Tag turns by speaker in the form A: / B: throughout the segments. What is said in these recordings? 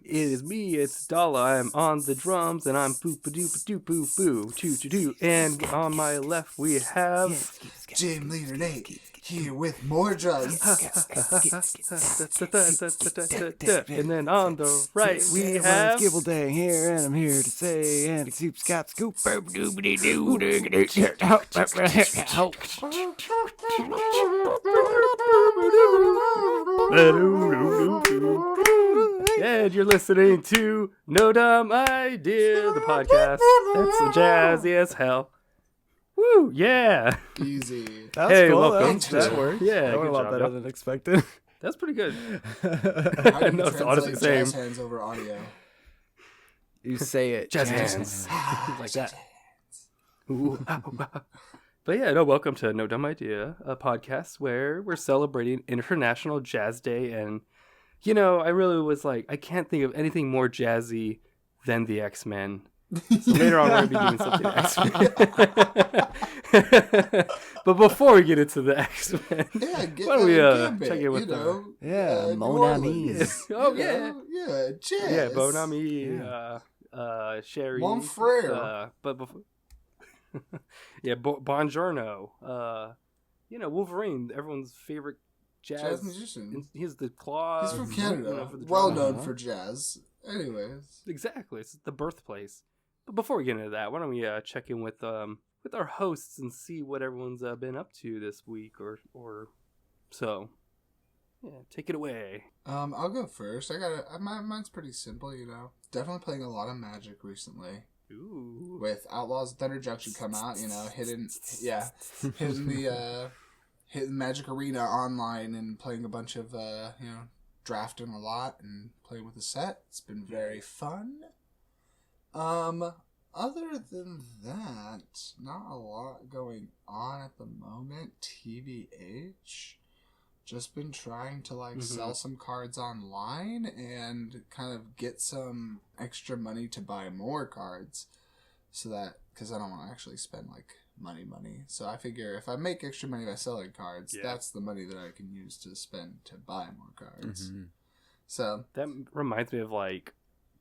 A: It is me, it's Dala. I'm on the drums and I'm boo ba doo ba doo boo boo choo choo doo. And on my left we have
B: GymleaderNate here with more drugs.
A: And then on the right we have
C: Gibbledang here, and I'm here to say and scoop scap scoop.
A: And you're listening to No Dumb Idea, the podcast. That's jazzy as hell. Woo, yeah.
B: Easy.
C: That was cool.
A: Welcome.
C: That worked.
A: Yeah,
C: that went a lot better than expected.
A: That's pretty good.
B: How do you
A: No, it's honestly the same.
B: jazz hands over audio?
C: You say it.
A: Jazz hands. Like that. Ooh. But yeah, no, welcome to No Dumb Idea, a podcast where we're celebrating International Jazz Day. And, you know, I really was like, I can't think of anything more jazzy than the X-Men. So later on, we're going to be doing something X-Men. But before we get into the X-Men,
B: Yeah,
A: why don't we check in with
C: Mon Amis.
A: Oh,
B: yeah, jazz.
A: Yeah, Bon Ami, Sherry.
B: Mon frere.
A: But before... yeah, Buongiorno. You know, Wolverine, everyone's favorite jazz
B: musician.
A: He's the claw.
B: He's from Canada.
A: You know, for the
B: Well
A: drama.
B: known for jazz. Anyways.
A: Exactly, it's the birthplace. But before we get into that, why don't we check in with our hosts and see what everyone's been up to this week or so. Yeah, take it away.
B: I'll go first. Mine's pretty simple, you know. Definitely playing a lot of Magic recently.
A: Ooh.
B: With Outlaws of Thunder Junction come out, you know, hitting the Magic Arena online and playing a bunch of drafting a lot and playing with the set. It's been very fun. Other than that, not a lot going on at the moment. TBH. Just been trying to sell some cards online and kind of get some extra money to buy more cards, so that because I don't want to actually spend money. So I figure if I make extra money by selling cards, that's the money that I can use to spend to buy more cards. Mm-hmm. So
A: that reminds me of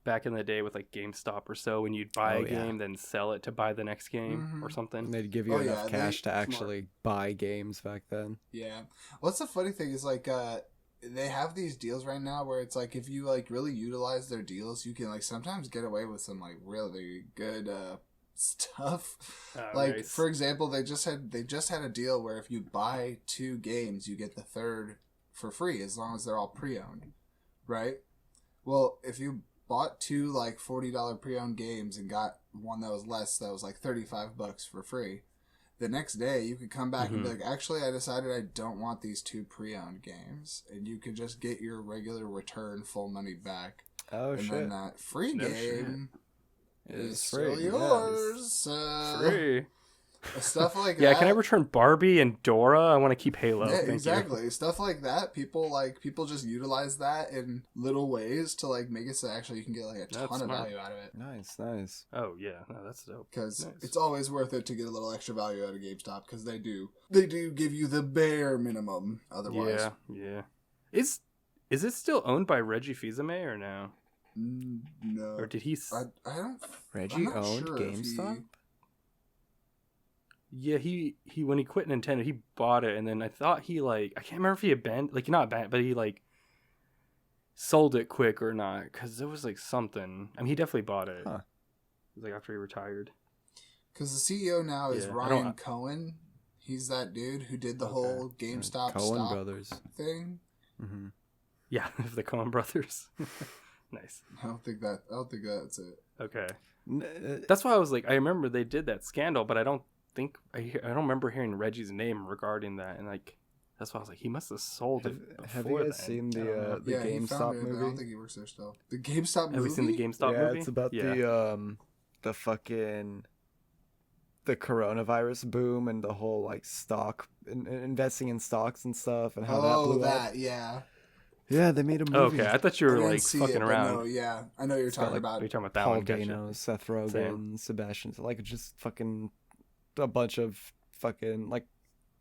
A: back in the day with GameStop or so, when you'd buy a game, then sell it to buy the next game or something.
C: And they'd give you enough cash to actually buy games back then. Yeah.
B: What's the funny thing is they have these deals right now where it's if you really utilize their deals, you can sometimes get away with some really good stuff.
A: Nice.
B: For example, they just had a deal where if you buy 2 games, you get the third for free as long as they're all pre-owned, right? Well, if you bought 2 $40 pre-owned games and got one that was less, that was $35 for free, the next day you could come back and be actually, I decided I don't want these 2 pre-owned games, and you could just get your regular return full money back.
C: Oh,
B: and
C: shit.
B: then that free game is
C: free.
B: still yours.
A: Free.
B: Stuff like that.
A: Yeah, can I return Barbie and Dora? I want to keep Halo.
B: Yeah,
A: Thank
B: exactly.
A: you.
B: Stuff like that. People just utilize that in little ways to make it so actually you can get a ton of value out of it.
C: Nice.
A: Oh yeah, no, that's dope.
B: Because it's always worth it to get a little extra value out of GameStop, because they do give you the bare minimum otherwise.
A: Yeah. Is it still owned by Reggie Fils-Aimé or no?
B: No.
A: Or did he?
B: I don't.
C: Reggie owned
B: sure
C: GameStop.
A: Yeah, he when he quit Nintendo, he bought it, and then I thought he I can't remember if he abandoned, not banned, but he sold it quick or not, because there was something. I mean, he definitely bought it.
C: Huh.
A: It was after he retired.
B: Because the CEO now is Ryan Cohen. He's that dude who did the whole GameStop
C: Cohen brothers
B: thing.
C: Mm-hmm.
A: Yeah, the Coen brothers. Nice.
B: I don't think that's it.
A: Okay. That's why I was I remember they did that scandal, but I don't think I don't remember hearing Reggie's name regarding that, and like that's why I was like, he must have sold it.
C: Have you guys seen the
B: Yeah, he
C: GameStop
B: found it, but I don't
C: movie?
B: think he works there still. The GameStop movie?
A: Have we seen the GameStop
C: Yeah,
A: movie?
C: it's about the fucking the coronavirus boom and the whole like stock investing in stocks and stuff and how that blew up.
B: Yeah.
C: Yeah, they made a movie.
A: Okay, I thought you
B: I
A: were
B: didn't
A: like
B: see
A: fucking
B: it, but
A: around.
B: no, yeah, I know you're
C: It's got,
B: talking
C: like,
B: about.
A: You're talking about that
C: Paul
A: one, gotcha.
C: Dano, Seth Rogen,
A: Same.
C: Sebastian, like just fucking a bunch of fucking like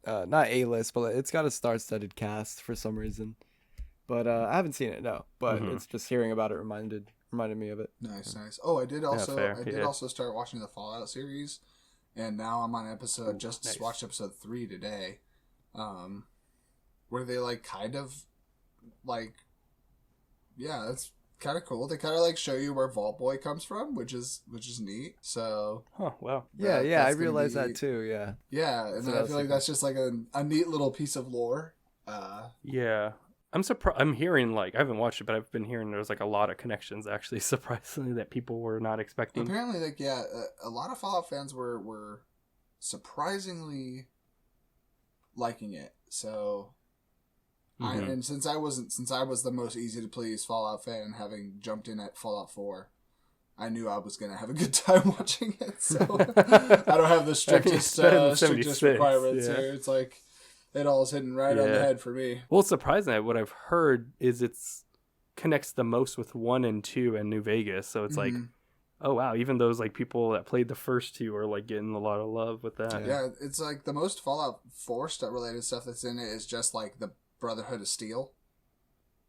C: not A-list, but it's got a star-studded cast for some reason. But I haven't seen it, no. But it's just hearing about it reminded me of it.
B: Nice. Oh, I did also
A: fair,
B: I did also start watching the Fallout series, and now I'm on episode just watched episode 3 today, where they like kind of like, yeah, that's kind of cool. They kind of like show you where Vault Boy comes from, which is neat. So
A: Wow.
C: Yeah, I realized that too. Yeah.
B: Yeah, and then I feel like that's just like a neat little piece of lore.
A: Yeah. I'm surprised. I'm hearing like I haven't watched it, but I've been hearing there's like a lot of connections actually. Surprisingly, that people were not expecting.
B: Apparently, like a lot of Fallout fans were surprisingly liking it. So, and since I was the most easy to please Fallout fan, having jumped in at Fallout 4, I knew I was gonna have a good time watching it. So I don't have the strictest requirements here. It's like. It all is hitting right on the head for me.
A: Well, it's surprising. What I've heard is it's connects the most with 1 and 2 and New Vegas. So it's like, oh wow, even those like people that played the first 2 are like getting a lot of love with that.
B: Yeah, it's like the most Fallout 4 related stuff that's in it is just like the Brotherhood of Steel,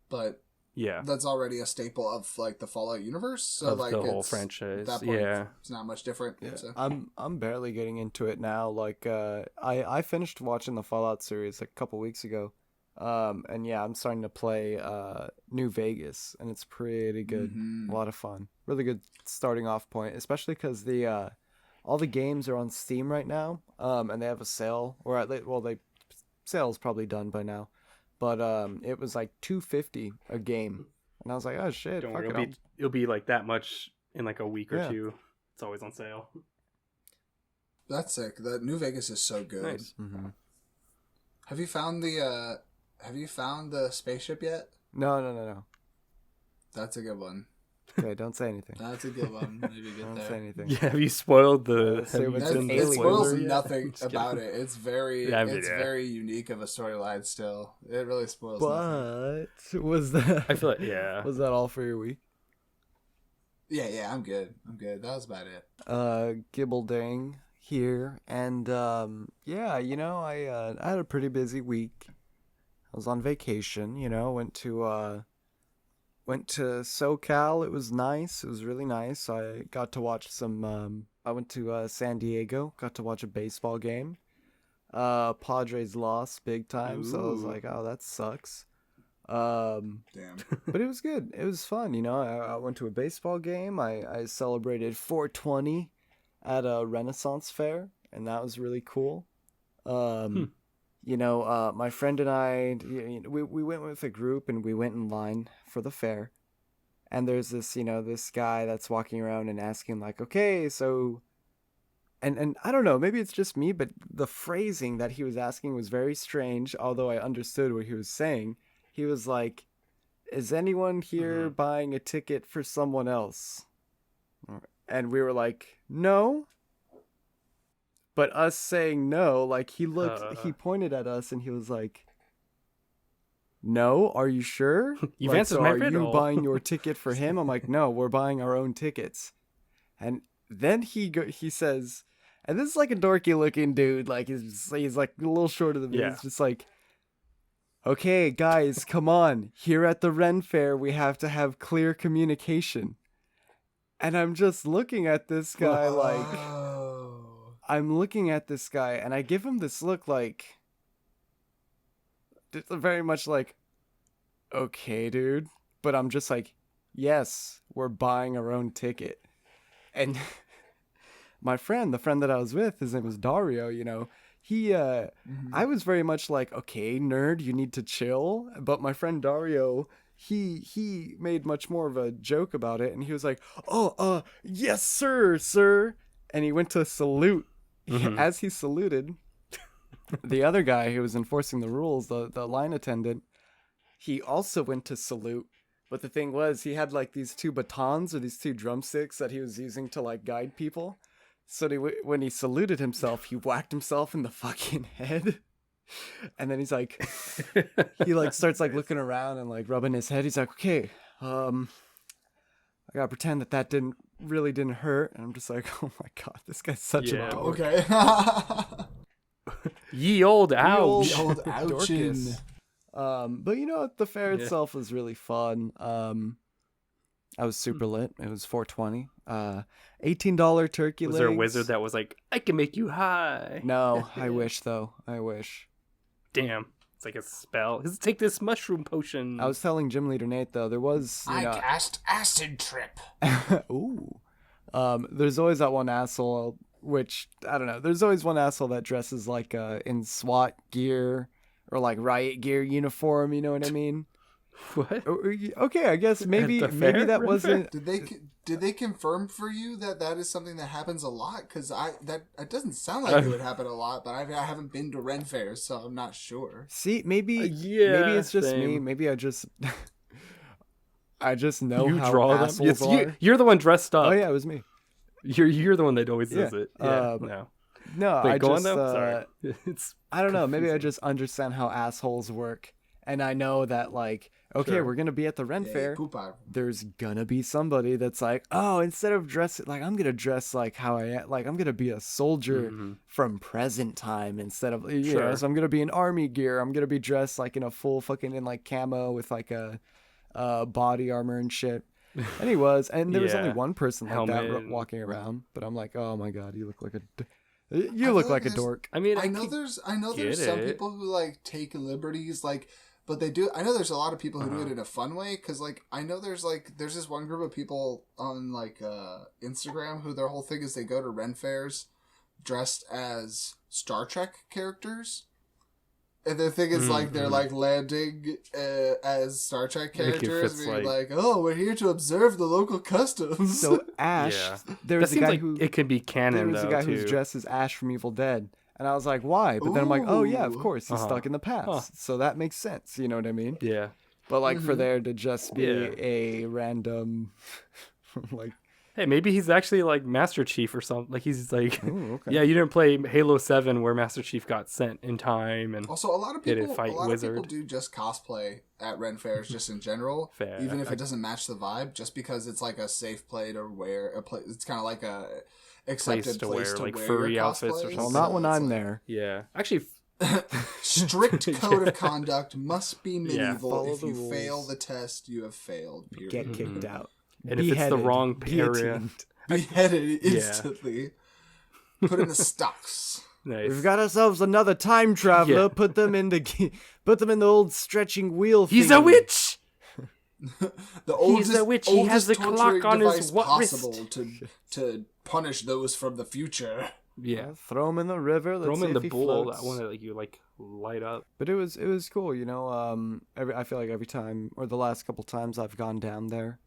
B: but that's already a staple of like the Fallout universe. So
A: of
B: like
A: the whole franchise.
B: At that point, it's not much different.
C: Yeah.
B: So.
C: I'm barely getting into it now. Like I finished watching the Fallout series like a couple weeks ago, and yeah, I'm starting to play New Vegas, and it's pretty good. A lot of fun. Really good starting off point, especially because the all the games are on Steam right now, and they have a sale. Or the sale's probably done by now. But it was like $250 a game, and I was like, "Oh shit!"
A: Don't worry, it'll be like that much in like a week or 2. It's always on sale.
B: That's sick. The New Vegas is so good.
A: Nice.
C: Mm-hmm.
B: Have you found the spaceship yet?
C: No.
B: That's a good one.
C: Okay, don't say anything.
B: That's a good one. Maybe get
C: Don't
B: there.
C: say anything.
A: Yeah, have you spoiled the?
B: It spoils nothing
A: Just
B: about
A: kidding.
B: it. It's very, very unique of a storyline. Still, it really spoils nothing.
C: But was that?
A: I feel like Was
C: that all for your week?
B: Yeah, I'm good. That was about it.
C: Gibbledang here, and yeah, I had a pretty busy week. I was on vacation. Went to SoCal. It was nice. It was really nice. I got to watch some. I went to San Diego. Got to watch a baseball game. Padres lost big time, so I was like, "Oh, that sucks."
B: Damn.
C: But it was good. It was fun. I went to a baseball game. I celebrated 420 at a Renaissance fair, and that was really cool. My friend and I, we went with a group, and we went in line for the fair. And there's this guy that's walking around and asking like, okay, so, and I don't know, maybe it's just me, but the phrasing that he was asking was very strange, although I understood what he was saying. He was like, is anyone here buying a ticket for someone else? And we were like, no. But us saying no, like he pointed at us and he was like, no, are you sure?
A: You've answered my riddle.
C: Are you buying your ticket for him? I'm like, no, we're buying our own tickets. And then he says, and this is like a dorky looking dude, like he's like a little shorter than me.
A: Yeah.
C: It's just like, okay, guys, come on. Here at the Ren Fair, we have to have clear communication. And I'm just looking at this guy I'm looking at this guy, and I give him this look like, it's very much like, okay, dude. But I'm just like, yes, we're buying our own ticket. And my friend, the friend that I was with, his name was Dario, he, I was very much like, okay, nerd, you need to chill. But my friend Dario, he made much more of a joke about it, and he was like, oh, yes, sir. And he went to salute
A: Mhm.
C: as he saluted, the other guy who was enforcing the rules, the line attendant, he also went to salute. But the thing was, he had like these two batons or these two drumsticks that he was using to like guide people. So when he saluted himself, he whacked himself in the fucking head. And then he's like, he like starts like looking around and like rubbing his head. He's like, okay, I gotta pretend that didn't hurt. And I'm just like, oh my god, this guy's such
A: Yeah.
C: a dork.
B: Okay.
A: Ye old ouch.
B: The old ouchin.
C: Dorcas. But you know what? The fair
A: Yeah.
C: itself was really fun. I was super lit. It was 420. $18 turkey
A: Was
C: legs.
A: there a wizard that was like, I can make you high?
C: No, I wish though. I wish.
A: Damn. It's like a spell. Take this mushroom potion.
C: I was telling GymleaderNate though, there was
B: I cast acid trip.
C: ooh. There's always that one asshole, which I don't know. There's always one asshole that dresses like in SWAT gear or like riot gear uniform. You know what I mean?
A: What?
C: Okay, I guess maybe
A: the fair?
C: that
A: Ren
C: wasn't.
B: Did they confirm for you that is something that happens a lot? Because it doesn't sound like it would happen a lot, but I haven't been to Ren fairs, so I'm not sure.
C: See, maybe
A: Yeah,
C: maybe it's just me.
A: same.
C: Maybe I just know
A: You
C: how
A: draw them.
C: assholes
A: Yes,
C: are.
A: you're the one dressed up.
C: Oh yeah, it was me.
A: You're the one that always does
C: Yeah.
A: it. Yeah. No.
C: No,
A: Wait,
C: I
A: go
C: just
A: on though. Sorry. It's
C: I don't know. Maybe I
A: confusing.
C: just understand how assholes work, and I know that like, okay,
A: Sure.
C: we're gonna be at the Ren
B: Yeah,
C: fair.
B: poop out.
C: There's gonna be somebody that's like, oh, instead of dressing like I'm gonna dress like how I am, like I'm gonna be a soldier
A: Mhm.
C: from present time instead of you know,
A: Sure.
C: so I'm gonna be in army gear. I'm gonna be dressed like in a full fucking in like camo with like a body armor and shit. And he was, and there was only
A: Yeah.
C: one person like that
A: Helmet.
C: walking around. But I'm like, oh my god, you look like
B: I
C: you
B: feel
C: look
B: like
C: like a
B: there's-
C: dork.
A: I mean,
B: I know
A: could
B: there's
A: get
B: some
A: it.
B: people who like take liberties like, but they do. I know there's a lot of people who do
A: Uh-huh.
B: it in a fun way because like I know there's this one group of people on like Instagram who their whole thing is they go to Ren fairs dressed as Star Trek characters. And the thing is, like, they're, like, landing as Star Trek
A: Like, if
B: characters.
A: it's,
B: And you're
A: like-
B: like, oh, we're here to observe the local customs.
C: So Ash,
A: Yeah.
C: there
A: That
C: was a
A: seems
C: guy
A: like
C: who
A: it could be canon
C: there was
A: though
C: a guy
A: too.
C: who's dressed as Ash from Evil Dead, and I was like, why? But then I'm like, oh yeah, of
B: Ooh.
C: course, he's
A: Uh-huh.
C: stuck in the past,
A: Huh.
C: so that makes sense. You know what I mean?
A: Yeah.
C: But like for
B: Mhm.
C: there to just be
A: Yeah.
C: a random, like,
A: Hey, maybe he's actually like Master Chief or something. Like he's like,
C: ooh, okay.
A: yeah, you didn't play Halo 7 where Master Chief got sent in time and
B: Also, a lot of
A: Did it
B: people,
A: fight
B: a lot of people
A: wizard?
B: do just cosplay at Ren fairs, just in general.
A: Fair.
B: Even if it doesn't match the vibe, just because it's like a safe play to wear. It's kind of like a accepted
A: to
B: place
A: wear,
B: to
A: like,
B: wear
A: furry
B: your
A: outfits or
B: cosplays.
C: Well,
A: something.
C: not when
B: it's
C: I'm
B: like-
C: there.
A: yeah. Actually,
B: Strict code of conduct must be medieval.
C: follow
B: If
C: the
B: you
C: rules.
B: fail the test, you have failed. Period.
C: Get kicked out.
A: And if it's the wrong area-
C: guillotined.
B: Beheaded instantly. Put in the stocks.
A: nice.
C: We've got ourselves another time traveler.
A: Yeah.
C: Put them in the old stretching wheel.
A: He's a
C: thingy.
A: witch.
B: The oldest,
A: a witch. He has
B: oldest
A: the clock
B: torturing
A: on his
B: device possible
A: wrist.
B: to punish those from the future.
A: Yeah.
C: Throw him in the river. Let's
A: Throw him
C: see
A: in
C: if
A: the
C: he
A: bowl.
C: floats.
A: That one that like you like light up.
C: But it was cool, you know. I feel like every time or the last couple times I've gone down there,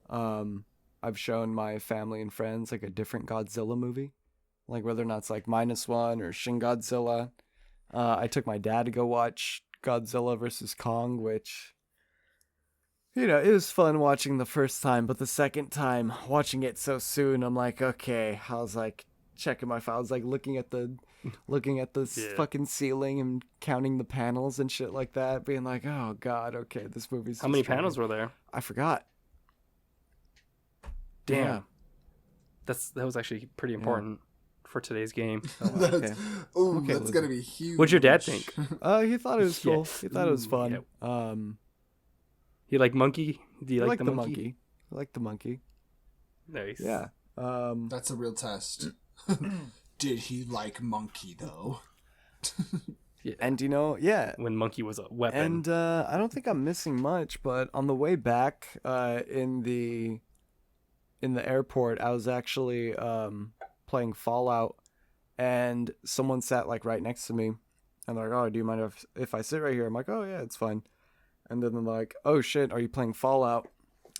C: I've shown my family and friends like a different Godzilla movie, like whether or not it's like -1 or Shin Godzilla. I took my dad to go watch Godzilla versus Kong, which, you know, it was fun watching the first time, but the second time watching it so soon, I'm like, okay. I was like checking my files, like looking at the
A: Yeah.
C: fucking ceiling and counting the panels and shit like that, being like, oh god, okay, this movie's
A: How many
C: destroying
A: panels
C: me.
A: were there?
C: I forgot.
A: Damn.
C: Yeah.
A: That was actually pretty important for today's game.
B: That's, ooh,
C: Okay,
B: that's
C: Lizzie.
B: gonna be huge.
A: What'd your dad think?
C: He thought it was cool.
A: Yes.
C: He thought it was
A: Ooh,
C: fun.
A: yeah. You like monkey? Do you
C: I
A: like the monkey?
C: I like the monkey.
A: Nice.
C: Yeah.
B: That's a real test. Did he like monkey though?
C: And you know, yeah.
A: When monkey was a weapon.
C: And I don't think I'm missing much, but on the way back in the airport, I was actually playing Fallout, and someone sat like right next to me, and they're like, "Oh, do you mind if I sit right here?" I'm like, "Oh yeah, it's fine." And then they're like, "Oh shit, are you playing Fallout?"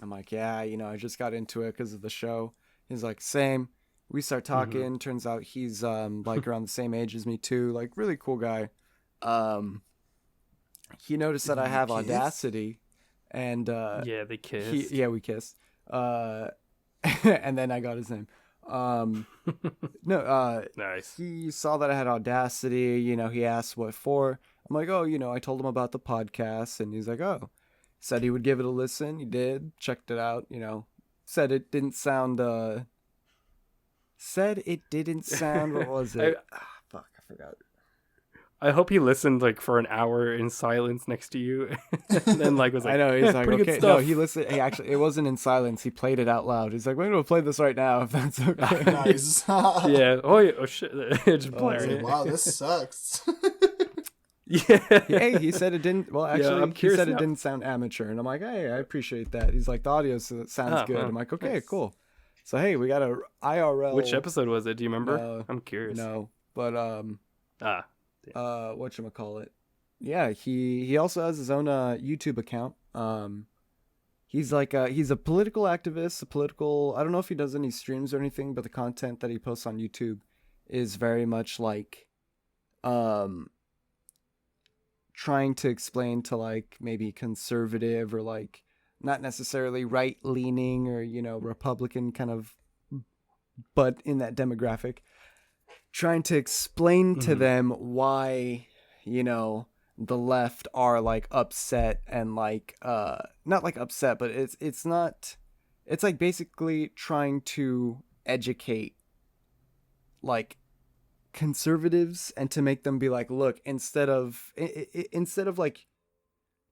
C: I'm like, "Yeah, you know, I just got into it because of the show." He's like, "Same." We start talking. Turns out he's like around the same age as me too. Like really cool guy. He noticed that I have Audacity, and
A: yeah, they kissed.
C: we kissed. And then I got his name.
A: Nice.
C: He saw that I had Audacity. You know, he asked what for. I'm like, oh, you know, I told him about the podcast, and he's like, oh, said he would give it a listen. He did. Checked it out. You know, said it didn't sound. What was it? Fuck, I forgot.
A: I hope he listened like for an hour in silence next to you, and then like was like,
C: I know he's like,
A: pretty
C: okay,
A: good stuff.
C: no, he listened. He actually, it wasn't in silence. He played it out loud. He's like, we're gonna play this right now if that's okay.
B: Nice.
A: Yeah. Oh shit! Just blaring it.
B: Wow, this sucks.
A: Yeah.
C: Hey, he said it didn't. Well, actually,
A: I'm
C: he
A: curious
C: said
A: now.
C: it didn't sound amateur, and I'm like, hey, I appreciate that. He's like, the audio sounds good. I'm like, okay,
A: nice.
C: cool. So hey, we got a IRL.
A: Which episode was it? Do you remember? I'm curious.
C: No, but whatchamacallit? Yeah, he also has his own YouTube account. He's like he's a political activist, I don't know if he does any streams or anything, but the content that he posts on YouTube is very much like trying to explain to like maybe conservative or like not necessarily right leaning or, you know, Republican kind of, but in that demographic, trying to explain to them why, you know, the left are like upset and like not like upset, but it's not, it's like basically trying to educate like conservatives and to make them be like, look, instead of like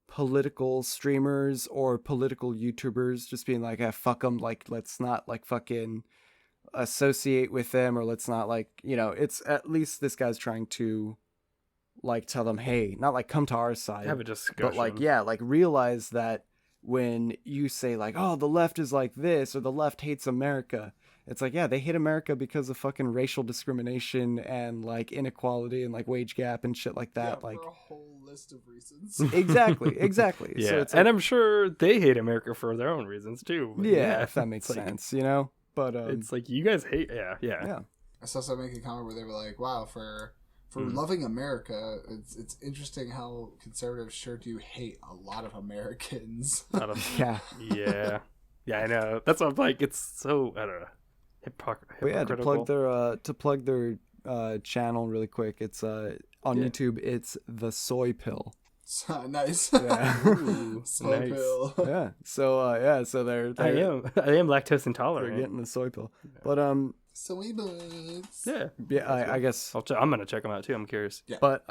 C: political streamers or political YouTubers just being like, fuck them, like let's not like fucking associate with them, or let's not like, you know, it's at least this guy's trying to like tell them, hey, not like come to our side,
A: Have a discussion.
C: but like, yeah, like realize that when you say like, oh, the left is like this or the left hates America, it's like, yeah, they hate America because of fucking racial discrimination and like inequality and like wage gap and shit like that.
B: Yeah,
C: like
B: for a whole list of reasons.
C: exactly.
A: Yeah,
C: So it's
A: and
C: like,
A: I'm sure they hate America for their own reasons too. But
C: yeah, if that makes
A: it's like-
C: sense, you know. But
A: it's like you guys hate. Yeah.
B: I saw someone make a comment where they were like, wow, for loving America, it's interesting how conservatives sure do hate a lot of Americans.
C: Yeah.
A: Yeah, I know. That's what I'm like. It's so, I don't know,
C: But yeah,
A: hypocritical.
C: to plug their channel really quick. It's on YouTube. It's the Soy Pill.
B: Nice.
C: Yeah.
A: Ooh,
B: Soy
A: nice.
B: pill.
C: Yeah. So they're
A: I am lactose
C: they're
A: intolerant.
C: getting the soy pill. But
B: Soy buds.
A: Yeah,
C: I guess.
A: I'm gonna check them out too. I'm curious.
B: Yeah.
C: But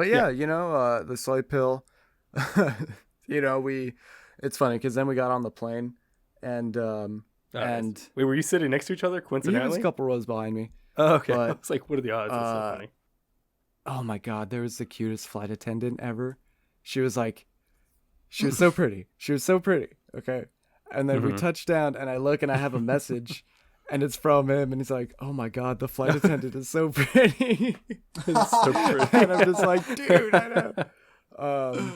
C: yeah, you know, the soy pill. You know, it's funny because then we got on the plane and and
A: Wait, were you sitting next to each other
C: he was
A: coincidentally?
C: a couple rows behind me.
A: Oh, okay.
C: but,
A: I was like, what are the odds? That's so funny.
C: Oh my god, there was the cutest flight attendant ever. She was so pretty. She was so pretty. Okay. And then we touched down and I look and I have a message and it's from him and he's like, oh my god, the flight attendant is so pretty.
A: It's so pretty.
C: And I'm just like, dude, I know.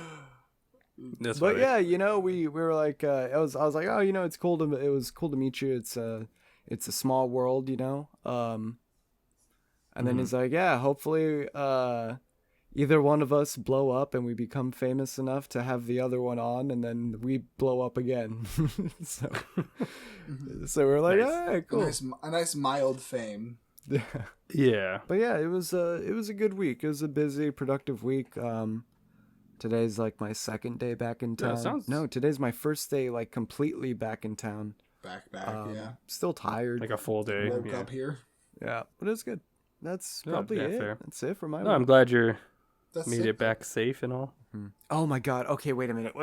A: That's
C: But
A: funny.
C: yeah, you know, we were like, I was like, oh, you know, it was cool to meet you. It's a small world, you know? And then he's like, yeah, hopefully, either one of us blow up and we become famous enough to have the other one on, and then we blow up again. so we're like,
A: Nice.
C: all right, cool.
B: A nice mild fame.
A: Yeah.
C: But yeah, it was a good week. It was a busy, productive week. Today's like my second day back in
A: Yeah,
C: town. No, today's my first day like completely back in town.
B: Back, yeah.
C: Still tired.
A: Like a full day.
B: Woke
A: Yeah.
B: up here.
C: Yeah, but it's good. That's
A: Yeah,
C: probably it.
A: fair.
C: That's it for my
A: No, I'm
C: week.
A: glad you
B: That's
A: made it back safe and all.
C: Oh my god. Okay, wait a minute.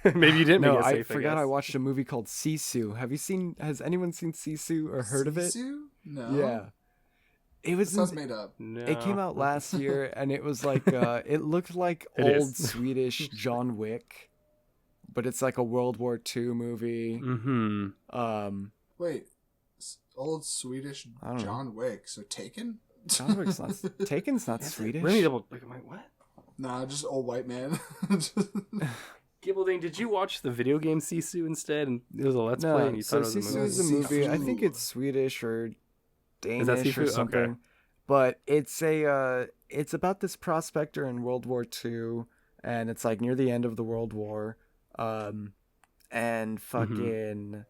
A: Maybe you didn't
C: No,
A: make it
C: I
A: safe.
C: forgot I
A: guess.
C: watched a movie called Sisu. Has anyone seen Sisu or heard of it?
B: Sisu? No.
C: Yeah. It
B: It
C: was
B: sounds made up.
A: No.
C: It came out last year and it was like it looked like
A: It
C: old
A: is.
C: Swedish John Wick, but it's like a World War II movie.
A: Mm-hmm.
B: Wait. Old Swedish
C: I don't know.
B: John Wick. So Taken?
C: John Wick's not Taken's not Swedish.
A: Let me double. Wait, what?
B: Nah, just old white man.
A: Gibbledang, did you watch the video game Sisu instead? And it was a Let's Play, and you
C: so
A: thought it was a
C: Sisu
A: movie?
C: is a movie. I
B: Sifu.
C: think it's Swedish or
A: Is that
C: Danish or
A: Sifu?
C: something.
A: Okay.
C: But it's about this prospector in World War II, and it's like near the end of the World War. And fucking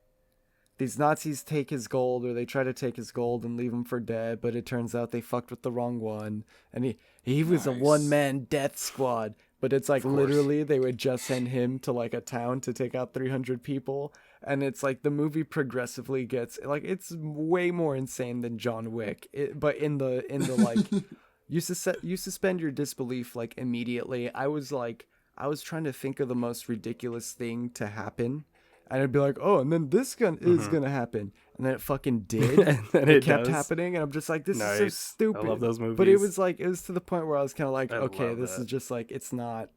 C: these Nazis take his gold, or they try to take his gold and leave him for dead, but it turns out they fucked with the wrong one. And he was a
B: Nice.
C: one-man death squad. But it's like
B: Of course.
C: literally they would just send him to like a town to take out 300 people. And it's like the movie progressively gets like it's way more insane than John Wick. But in the like you suspend your disbelief like immediately. I was trying to think of the most ridiculous thing to happen. And I'd be like, oh, and then this is gonna happen, and then it fucking did.
A: And then
C: it
A: it
C: kept
A: does.
C: happening, and I'm just like, this is so
A: Nice.
C: stupid.
A: I love those movies.
C: But it was to the point where I was kind of like,
A: I
C: okay,
A: love
C: this
A: that.
C: is just like it's not.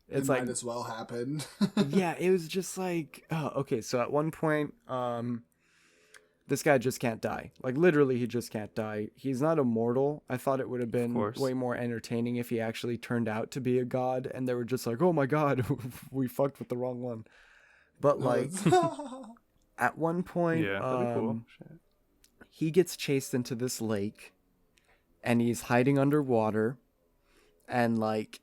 B: It
C: It's like
B: might as well happen.
C: yeah, it was just like, oh, okay. So at one point, this guy just can't die. Like literally, he just can't die. He's not immortal. I thought it would have been
A: course.
C: way more entertaining if he actually turned out to be a god, and they were just like, oh my god, we fucked with the wrong one. But like at one point,
A: Yeah, that'd be cool. Shit.
C: he gets chased into this lake, and he's hiding underwater, and like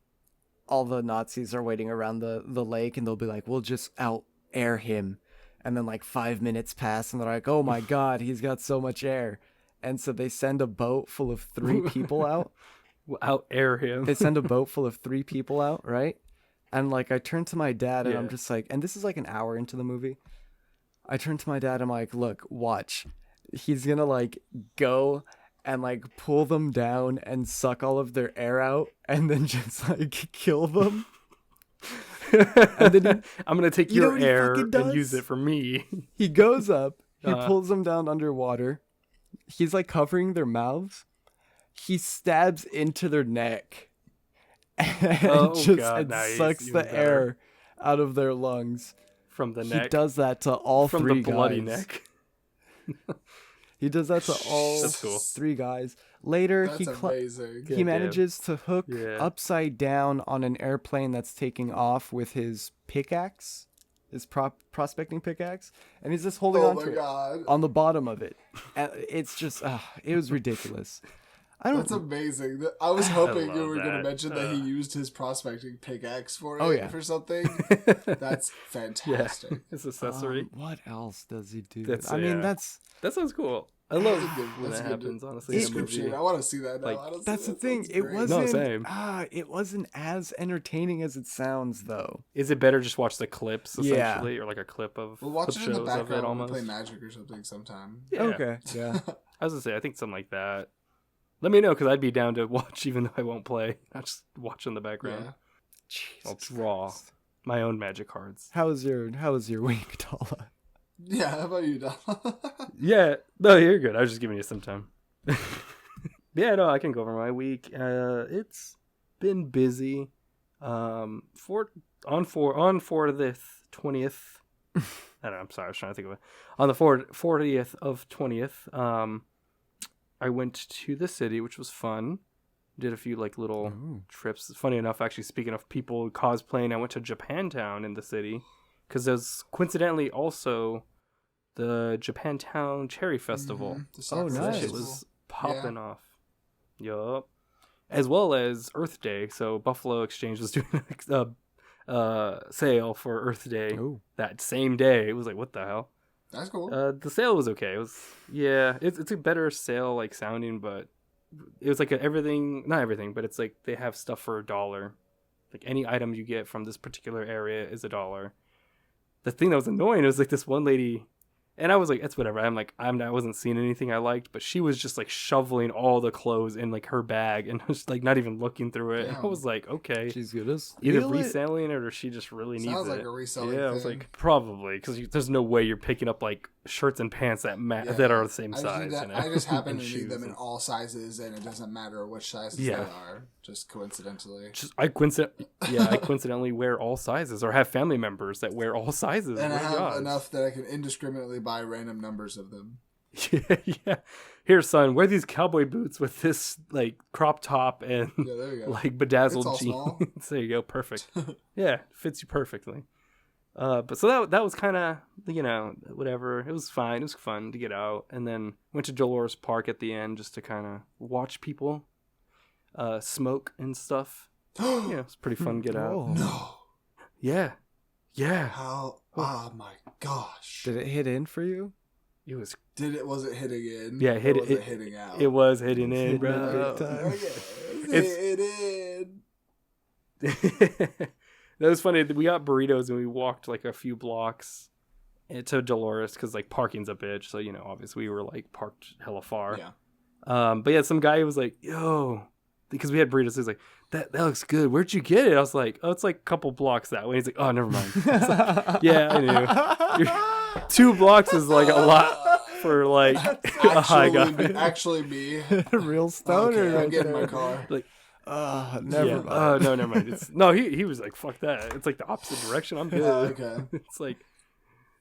C: all the Nazis are waiting around the lake, and they'll be like, we'll just out air him. And then like 5 minutes pass, and they're like, oh my god, he's got so much air. And so they send a boat full of 3 people out.
A: We'll out air him.
C: They send a boat full of 3 people out, right? And like I turned to my dad, and
A: Yeah.
C: I'm just like, and this is like an hour into the movie. I turned to my dad, I'm like, look, watch. He's gonna like go and like pull them down and suck all of their air out, and then just like kill them. And then
A: I'm gonna take
C: you know
A: your
C: what he
A: air
C: fucking
A: and use
C: does?
A: it for me.
C: he goes up, he
A: Uh.
C: pulls them down underwater. He's like covering their mouths. He stabs into their neck and
A: Oh, God,
C: and
A: nice.
C: sucks
A: Even
C: the
A: better.
C: air out of their lungs.
A: From the
C: He
A: neck.
C: does that to all
A: from
C: 3
A: the bloody
C: guys.
A: neck.
C: He does that to all
A: That's cool.
C: 3 guys. Later,
B: That's amazing.
C: he
A: Goddamn.
C: manages to hook
A: Yeah.
C: upside down on an airplane that's taking off with his pickaxe, his prospecting pickaxe, and he's just holding
B: Oh
C: on
B: my
C: to it
B: god.
C: on the bottom of it. And it's just, it was ridiculous. I don't.
B: That's amazing. I was hoping you
A: love
B: were going to
A: that.
B: mention that he used his prospecting pickaxe for it
C: Oh, yeah.
B: for something. That's fantastic.
A: His accessory.
C: What else does he do?
A: That's-
C: I mean,
A: yeah. that sounds cool. I love
B: That's a good-
A: when
B: that's
A: that
B: a good
A: happens, honestly. in a
B: description.
A: movie.
B: I want to see that now.
A: Like,
B: honestly.
C: that's the
B: That
C: thing.
B: sounds
C: It
B: great.
C: wasn't.
A: same.
C: It wasn't as entertaining as it sounds, though.
A: Is it better just watch the clips,
C: Yeah.
A: essentially? Or like a clip of
B: We'll watch
A: clip
B: it in the
A: shows of it
B: background when we
A: almost?
B: play Magic or something sometime.
A: Yeah.
C: Okay. Yeah.
A: I was gonna say, I think something like that. Let me know, because I'd be down to watch even though I won't play. I'll just watch in the background.
B: Yeah.
A: I'll
C: Jesus
A: draw
C: Christ.
A: my own magic cards.
C: How was your week, Dala?
B: Yeah, how about you, Dala?
A: Yeah, no, you're good. I was just giving you some time. Yeah, no, I can go over my week. It's been busy. On the 20th. I don't know. I'm sorry. I was trying to think of it. On the 40th of 20th. I went to the city, which was fun. Did a few like little
C: Ooh.
A: trips. Funny enough, actually, speaking of people cosplaying, I went to Japantown in the city because there's coincidentally also the Japantown Cherry Festival.
B: Mhm, the soccer
C: nice.
A: That shit
B: festival.
A: was popping off. Yup. As well as Earth Day. So Buffalo Exchange was doing a sale for Earth Day
C: Oh.
A: that same day. It was like, what the hell?
B: That's cool.
A: The sale was okay. It was, yeah, it's a better sale like sounding, but it was like not everything, but it's like they have stuff for $1. Like any item you get from this particular area is $1. The thing that was annoying was like this one lady, and I was like, it's whatever. I wasn't seeing anything I liked, but she was just like shoveling all the clothes in like her bag and just like not even looking through it. And I
B: Damn.
A: was like, okay,
C: She's good as
A: either
C: steal it.
A: reselling it or she just really needs
B: Sounds
A: it.
B: like a reselling
A: Yeah, I was
B: thing.
A: like, probably, because there's no way you're picking up like shirts and pants that
B: Yeah.
A: that are the same
B: I just,
A: size.
B: need that-
A: you know?
B: I just happen
A: And
B: to need
A: shoes
B: them in
A: and-
B: all sizes, and it doesn't matter which sizes
A: Yeah.
B: they are, just coincidentally.
A: I coincidentally wear all sizes, or have family members that wear all sizes.
B: And I
A: What are the
B: have
A: odds?
B: enough that I can indiscriminately buy random numbers of them.
A: Yeah. Here, son, wear these cowboy boots with this like crop top and
B: Yeah, there you go.
A: like
B: It's
A: bedazzled
B: all
A: jeans.
B: small.
A: There you go, perfect. Yeah, fits you perfectly. But so that was kind of, whatever. It was fine. It was fun to get out, and then went to Dolores Park at the end just to kind of watch people smoke and stuff. Yeah, it's pretty fun to get out.
B: No.
A: Yeah.
B: How? Oh my gosh.
C: Did it hit in for you?
A: It was.
B: Was it hitting in?
A: Yeah,
B: Or was it hitting out?
A: It was hitting in,
C: Hitting
A: bro.
C: big time.
B: It in.
A: That was funny. We got burritos and we walked like a few blocks to Dolores because like parking's a bitch. So obviously we were like parked hella far.
B: Yeah.
A: But yeah, some guy was like, "Yo," because we had burritos. He's like, "That looks good. Where'd you get it?" I was like, "Oh, it's like a couple blocks that way." He's like, "Oh, never mind." I was like, yeah, I knew. 2 blocks is like a lot for like a high guy.
B: Actually, me.
C: Real stoner.
B: Okay, I'm
C: right
B: getting
C: there.
B: my car.
A: Like,
C: never mind.
A: Oh no, never mind. No, he was like, "Fuck that." It's like the opposite direction. I'm good.
B: Okay.
A: It's like,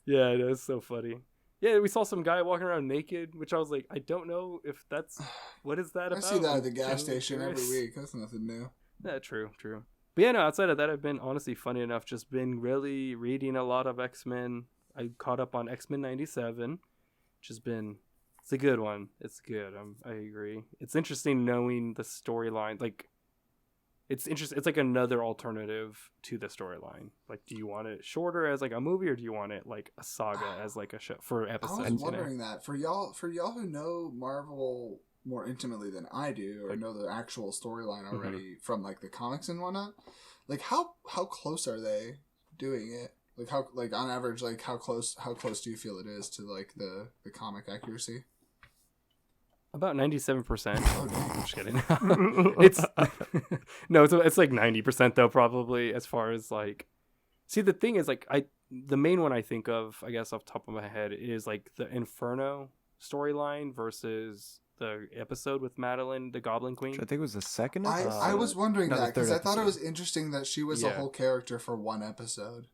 A: yeah, no, it's so funny. Yeah, we saw some guy walking around naked, which I was like, I don't know if that's what is that
B: I
A: about.
B: see that at the
A: I'm
B: gas station every
A: curious.
B: week. That's nothing new.
A: Yeah, true. But yeah, no, outside of that, I've been honestly funny enough, just been really reading a lot of X-Men. I caught up on X-Men 97, which has been, it's a good one. It's good. I agree. It's interesting knowing the storyline. Like, it's interesting. It's like another alternative to the storyline. Like, do you want it shorter as like a movie, or do you want it like a saga as like a show for episodes?
B: I was wondering that for y'all who know Marvel more intimately than I do, or know the actual storyline already from like the comics and whatnot. Like, how close are they doing it? Like, how, like, on average, like, how close do you feel it is to like the comic accuracy?
A: About 97%.
B: Oh, dang.
A: I'm just kidding. It's no, it's like 90% though, probably, as far as like. See, the thing is, like, the main one I think of, I guess off the top of my head, is like the Inferno storyline versus the episode with Madeline, the Goblin Queen.
C: Which I think was the second
B: I
C: episode.
B: was wondering
C: No, the
B: that because
C: third
B: I thought it
C: episode.
B: was interesting that she was a
A: Yeah.
B: whole character for one episode.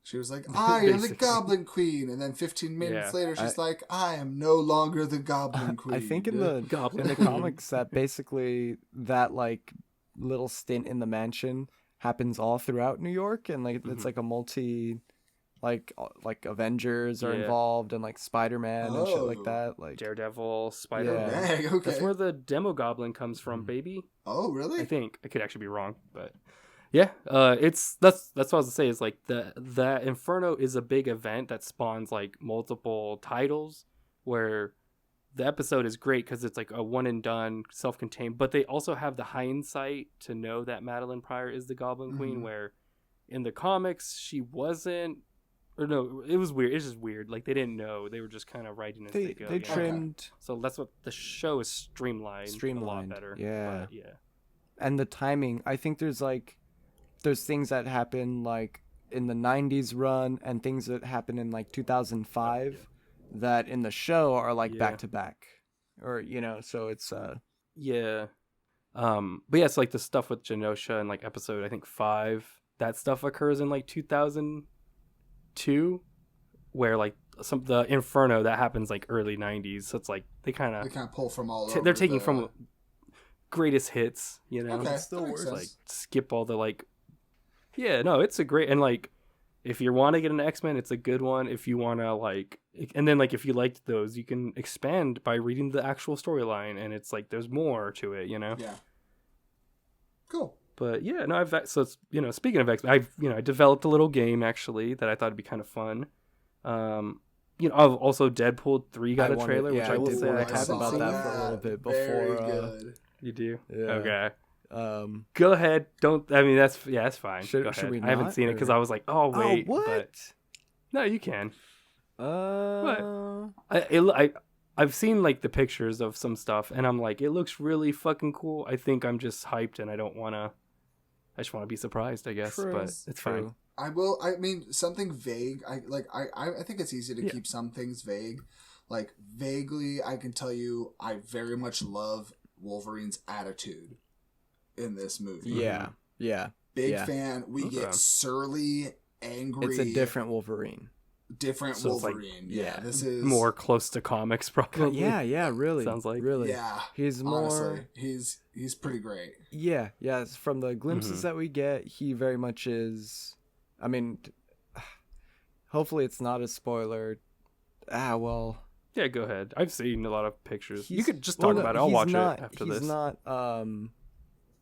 B: She was like, I am the
A: Basically.
B: Goblin Queen. And then 15 minutes
A: Yeah.
B: later, she's like, I am no longer the Goblin Queen.
C: I think in the
A: Goblin
C: in the
A: Queen.
C: comics that basically that like little stint in the mansion happens all throughout New York, and like it's like a multi, like Avengers are
A: Yeah.
C: involved, and like Spider-Man and shit like
B: Oh.
C: that. Like
A: Daredevil, Spider.
C: Yeah.
B: Dang, okay.
A: That's where the Demo Goblin comes from, baby.
B: Oh, really?
A: I think I could actually be wrong, but yeah, that's what I was gonna say is like the Inferno is a big event that spawns like multiple titles, where the episode is great because it's like a one and done, self-contained, but they also have the hindsight to know that Madeline Pryor is the Goblin Queen,
B: Mhm.
A: where in the comics she wasn't, or no, it was weird. It's just weird. Like they didn't know. They were just kind of writing as they go.
C: they
A: you know?
C: trimmed
A: So that's what the show is streamlined a lot better.
C: yeah.
A: But, yeah.
C: and the timing. I think there's things that happen like in the 90s run and things that happen in like 2005 that in the show are like
A: Yeah.
C: back to back, or so it's
A: Yeah. But yeah, it's like the stuff with Genosha and like episode I think 5. That stuff occurs in like 2002, where like the Inferno that happens like early 90s. So it's like they kind
B: They
A: of
B: kind of pull from all over.
A: they're taking from greatest hits, you know.
B: Okay,
C: It still
B: that makes
C: works.
B: sense.
A: Like skip all the like. Yeah, no, it's a great, and like if you want to get an X-Men, it's a good one. If you want to like, and then like if you liked those, you can expand by reading the actual storyline, and it's like there's more to it, you know.
B: Yeah. Cool.
A: But yeah, no, so it's, speaking of X-Men, I developed a little game actually that I thought would be kind of fun. I've also Deadpool 3 got a trailer, which I will say I
C: talk
A: haven't
C: about
A: seen.
C: that for a little bit
B: Very
C: before.
B: good.
A: You do?
C: Yeah.
A: Okay.
C: Um,
A: Go ahead. Don't. I mean, that's fine.
C: Should-
A: Go
C: should
A: ahead.
C: we
A: I haven't
C: not,
A: seen it because I was like, oh wait.
C: what?
A: But no, you can.
C: uh,
A: I've seen like the pictures of some stuff, and I'm like, it looks really fucking cool. I think I'm just hyped, and I just want to be surprised, I guess.
C: True.
A: But it's fine.
C: True.
B: I will. I mean, something vague. I think it's easy to keep some things vague. Like vaguely, I can tell you, I very much love Wolverine's attitude in this movie.
C: Yeah.
B: Big
C: yeah.
B: fan. We
A: Okay.
B: get surly, angry.
C: It's a different Wolverine.
B: different
A: So it's like,
B: Wolverine. Yeah, this is
A: more close to comics, probably.
C: Yeah, really.
A: Sounds like.
C: really.
B: Yeah,
C: He's
B: honestly,
C: more.
B: he's pretty great.
C: Yeah. From the glimpses that we get, he very much is. I mean, hopefully it's not a spoiler. Well.
A: Yeah, go ahead. I've seen a lot of pictures. You
C: He's-
A: could just talk
C: no,
A: about it. I'll
C: he's
A: watch
C: not-
A: it after
C: he's
A: this.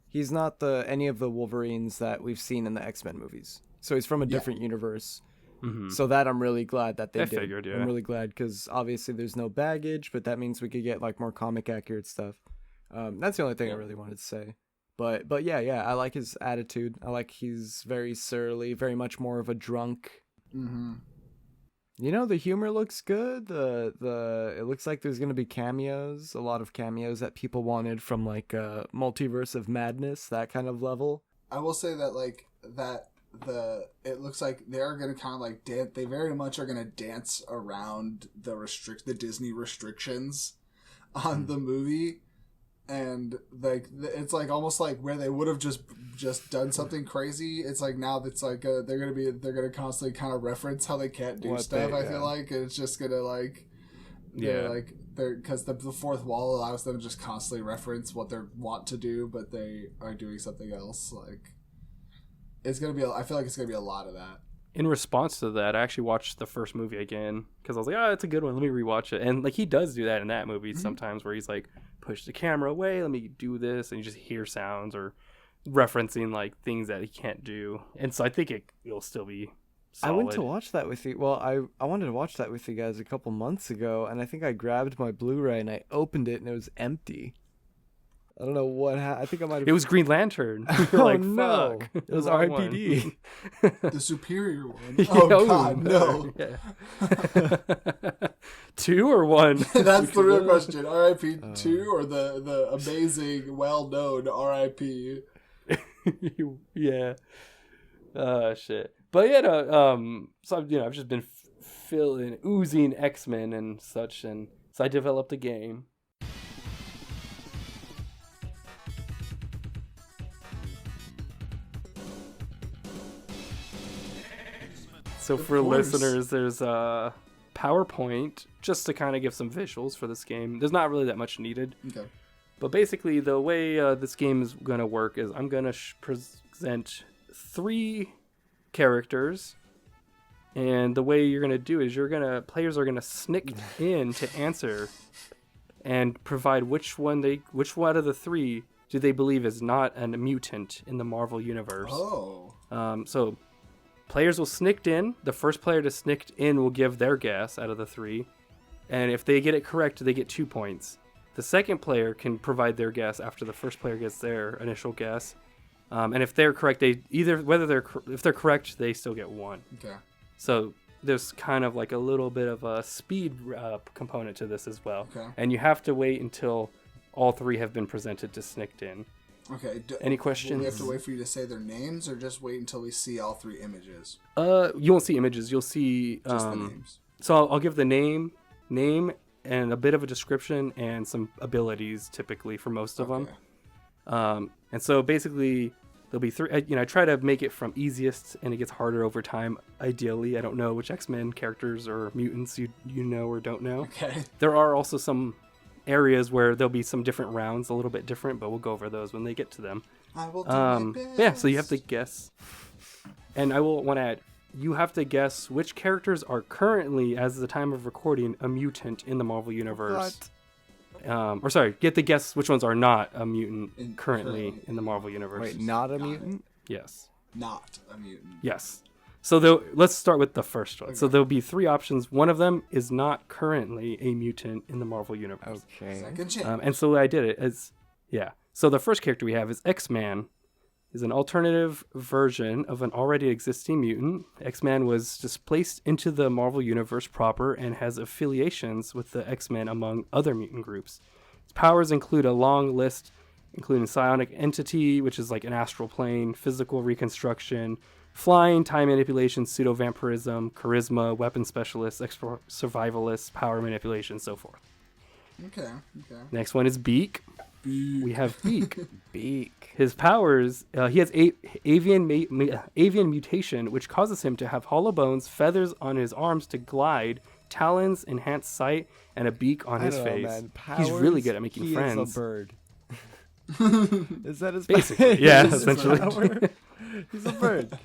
C: He's not any of the Wolverines that we've seen in the X-Men movies. So he's from a different universe.
A: Mhm.
C: So that I'm really glad that they
A: I
C: did.
A: figured, yeah.
C: I'm really glad because obviously there's no baggage, but that means we could get like more comic accurate stuff. That's the only thing I really wanted to say. But yeah, I like his attitude. I like he's very surly, very much more of a drunk.
B: Mm-hmm.
C: You know, the humor looks good. It looks like there's gonna be cameos, a lot of cameos that people wanted from like Multiverse of Madness, that kind of level.
B: I will say that it looks like they're gonna kind of like dance. They very much are gonna dance around the Disney restrictions on the movie, and like it's like almost like where they would have just done something crazy. It's like now that's like they're gonna constantly kind of reference how they can't do stuff. I feel like and it's just gonna like because the fourth wall allows them to just constantly reference what they want to do, but they are doing something else. Like it's gonna be. I feel like it's gonna be a lot of that.
A: In response to that, I actually watched the first movie again because I was like, it's a good one. Let me rewatch it. And like he does do that in that movie sometimes, where he's like, push the camera away. Let me do this, and you just hear sounds or referencing like things that he can't do. And so I think it'll still be solid.
C: I went to watch that with you. Well, I wanted to watch that with you guys a couple months ago, and I think I grabbed my Blu-ray and I opened it and it was empty. I don't know what happened. I think I might have.
A: It was Green Lantern. You're like,
C: no.
A: fuck.
C: It was
A: Wrong
C: RIPD.
B: The superior one.
A: Yeah,
B: Oh God, no.
A: Yeah. 2 or 1?
B: That's the real question. R.I.P. 2 or the amazing, well-known R.I.P.
A: Yeah. Shit. But yeah, no, so I've just been oozing X-Men and such, and so I developed a game. So for listeners, there's a PowerPoint just to kind of give some visuals for this game. There's not really that much needed.
B: Okay.
A: But basically, the way this game is going to work is I'm going to present 3 characters. And the way you're going to do is players are going to snick in to answer and provide which one out of the 3 do they believe is not a mutant in the Marvel universe.
B: Oh.
A: So players will snicked in. The first player to snicked in will give their guess out of the 3. And if they get it correct, they get 2 points. The second player can provide their guess after the first player gets their initial guess. And if they're correct, if they're correct, they still get 1.
B: Okay.
A: So there's kind of like a little bit of a speed component to this as well.
B: Okay.
A: And you have to wait until all 3 have been presented to snicked in.
B: Okay.
A: Any questions?
B: Will we have to wait for you to say their names, or just wait until we see all 3 images?
A: You won't see images. You'll see
B: Just the names.
A: So I'll give the name, and a bit of a description and some abilities typically for most of them. And so basically there'll be 3. I try to make it from easiest, and it gets harder over time. Ideally, I don't know which X-Men characters or mutants you know or don't know.
B: Okay.
A: There are also some areas where there'll be some different rounds, a little bit different, but we'll go over those when they get to them.
B: I will do my best.
A: Yeah, so you have to guess. And I will want to add, you have to guess which characters are currently, as the time of recording, a mutant in the Marvel Universe. Get the guess which ones are not a mutant currently in the Marvel Universe.
C: Wait, not a mutant?
A: Yes.
B: Not a mutant.
A: Yes. So let's start with the first one. Okay. So there'll be 3 options. One of them is not currently a mutant in the Marvel Universe.
C: Okay.
B: Second chance.
A: And so the way I did it is, So the first character we have is X-Man. Is an alternative version of an already existing mutant. X-Man was just placed into the Marvel Universe proper and has affiliations with the X-Men among other mutant groups. Its powers include a long list, including psionic entity, which is like an astral plane, physical reconstruction, flying, time manipulation, pseudo-vampirism, charisma, weapon specialist, survivalist, power manipulation, so forth.
B: Okay.
A: Next one is Beak. We have Beak.
C: Beak.
A: His powers, he has avian mutation, which causes him to have hollow bones, feathers on his arms to glide, talons, enhanced sight, and a beak on his face.
C: Man.
A: He's really good at making friends.
C: He's a bird. Is that his
A: Basically, yeah,
B: He's a
A: essentially.
B: bird.
C: He's a bird.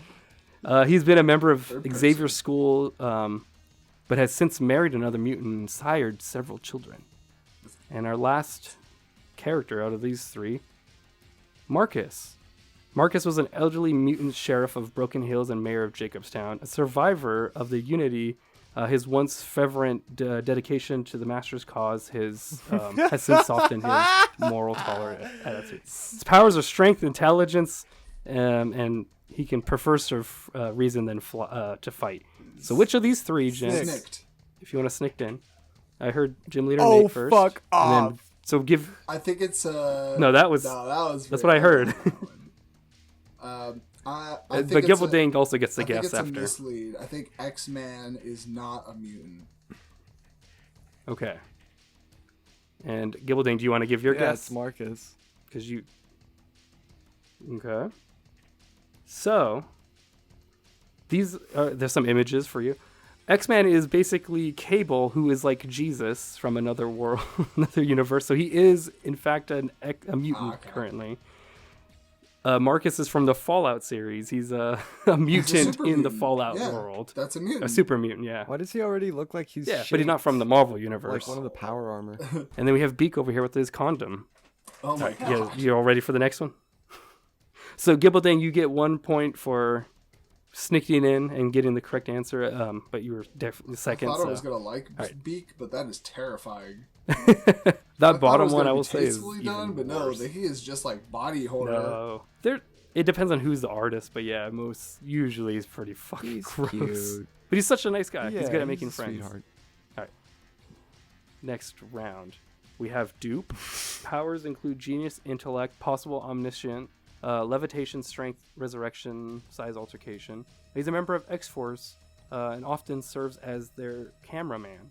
A: He's been a member of
B: Third person.
A: Xavier's school, but has since married another mutant and sired several children. And our last character out of these three, Marcus. Marcus was an elderly mutant sheriff of Broken Hills and mayor of Jacobstown, a survivor of the Unity. His once fervent dedication to the Master's cause has since softened his moral tolerance attitude. His powers are strength, intelligence, and he can prefer serve reason than to fight. So which of these three, Jim?
B: Snicked.
A: If you want to snicked in, I heard Gym Leader
C: Oh,
A: Nate first.
C: fuck
A: and then,
C: off.
A: so give.
B: I think it's
A: No, that was. That's what I heard.
B: I
A: But
B: think
A: Gibbledang also gets the
B: I think
A: guess
B: it's a
A: after.
B: mislead. I think X-Man is not a mutant.
A: Okay. And Gibbledang, do you want to give your
C: Yeah,
A: guess?
C: it's Marcus.
A: Because you. Okay. So, there's some images for you. X-Man is basically Cable, who is like Jesus from another world, another universe. So he is, in fact, a mutant currently. Marcus is from the Fallout series. He's a mutant
B: super
A: in the
B: mutant.
A: Fallout
B: Yeah,
A: world.
B: That's a mutant.
A: A super mutant, yeah.
C: Why does he already look like he's
A: Yeah, but he's not from the Marvel universe.
C: like one of the power armor?
A: And then we have Beak over here with his condom.
B: Oh my
A: Yeah,
B: god.
A: you all ready for the next one? So Gibbledang, you get 1 point for sneaking in and getting the correct answer, but you were definitely
B: I
A: second.
B: thought
A: So.
B: I was gonna like
A: right.
B: Beak, but that is terrifying.
A: That
B: thought it
A: bottom
B: was
A: one,
B: gonna
A: I
B: be
A: will say, is
B: tastefully
A: even
B: done, but no,
A: worse.
B: he is just like body horror.
A: No, it depends on who's the artist, but yeah, most usually he's pretty fucking
C: He's
A: gross.
C: cute.
A: But he's such a nice guy. he's
C: Yeah,
A: good at making
C: a
A: friends.
C: sweetheart.
A: Next round, we have Dupe. Powers include genius, intellect, possible omniscient, levitation, strength, resurrection, size altercation. He's a member of X-Force and often serves as their cameraman.